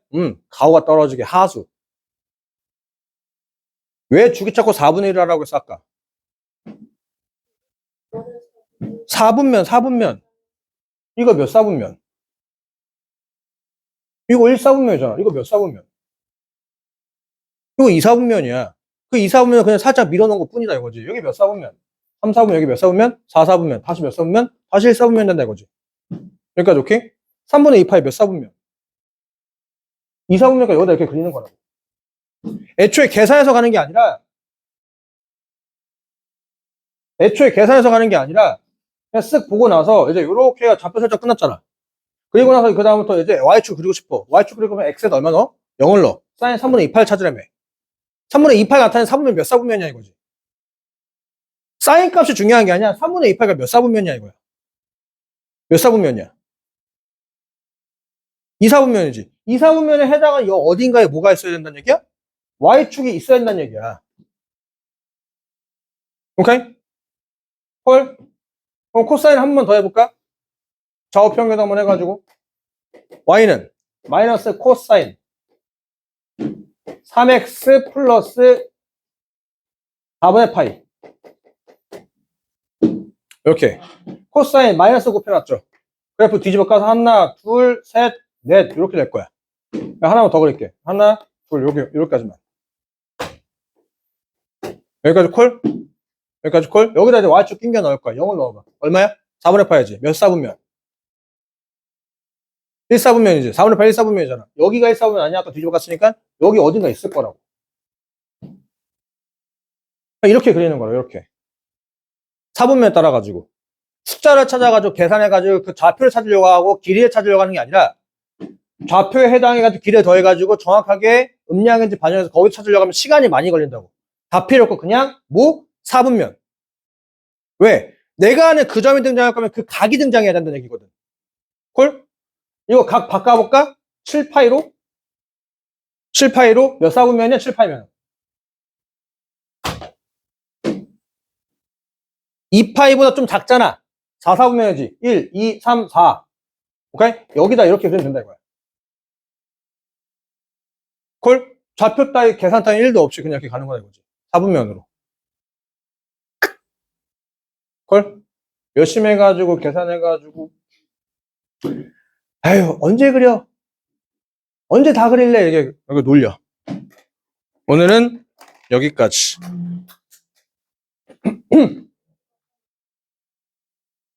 가오가 떨어지게 하수. 왜 주기찾고 4분의 1을 하라고 했어 아까? 4분면. 이거 몇 사분면? 이거 1사분면이잖아. 이거 몇 사분면? 이거 2사분면이야. 그 2사분면은 그냥 살짝 밀어놓은 것 뿐이다 이거지. 여기 몇 사분면? 3사분면, 여기 몇 사분면? 4사분면. 다시 몇 사분면? 다시 1사분면 된다 이거지. 여기까지 오케이? 3분의 2파이 몇 사분면? 2사분면까지 여기다 이렇게 그리는 거라고. 애초에 계산해서 가는 게 아니라 그냥 쓱 보고 나서 이제 요렇게 좌표 설정 끝났잖아. 그리고 나서 그 다음부터 이제 y축 그리고 싶어. y축 그리고 면 x에다 얼마 넣어? 0을 넣어. 사인 3분의 2파를 찾으라며. 3분의 2파이 나타내는 4분면 몇 사분면이야 이거지. 사인 값이 중요한 게 아니야. 3분의 2파이가 몇 사분면이야 이거야. 몇 사분면이야? 2사분면이지. 2사분면에 해당하는 이 어딘가에 뭐가 있어야 된다는 얘기야? Y축이 있어야 된다는 얘기야. 오케이? 헐? 그럼 코사인 한 번 더 해볼까? 좌우평균 한번 해가지고 Y는 마이너스 코사인 3x 플러스 4분의 파이 이렇게 코사인 마이너스 곱해놨죠. 그래프 뒤집어 까서 하나, 둘, 셋, 넷 이렇게 될 거야. 하나만 더 그릴게. 하나, 둘, 여기까지만. 여기까지 콜? 여기까지 콜? 여기다 이제 Y축 낑겨 넣을 거야. 0을 넣어봐. 얼마야? 4분의 파이지. 몇 사분면? 1사분면이지. 4분의 8 1사분면이잖아. 여기가 1사분면 아니야? 아까 뒤집어 갔으니까 여기 어딘가 있을 거라고. 이렇게 그리는 거라, 이렇게. 4분면에 따라가지고. 숫자를 찾아가지고 계산해가지고 그 좌표를 찾으려고 하고 길이를 찾으려고 하는 게 아니라 좌표에 해당해가지고 길이를 더해가지고 정확하게 음량인지 반영해서 거기 찾으려고 하면 시간이 많이 걸린다고. 다 필요 없고 그냥 뭐? 4분면. 왜? 내가 아는 그 점이 등장할 거면 그 각이 등장해야 된다는 얘기거든. 콜? 이거 각 바꿔볼까? 7파이로? 7파이로? 몇 사분면이야? 7파이면. 2파이보다 좀 작잖아. 4사분면이지. 1, 2, 3, 4. 오케이? 여기다 이렇게 그리면 된다 이거야. 콜? 좌표 따위, 계산 따위 1도 없이 그냥 이렇게 가는 거야 이거지. 4분면으로. 콜? 열심히 해가지고, 계산해가지고. 아유, 언제 그려? 언제 다 그릴래? 이게, 여기 놀려. 오늘은 여기까지.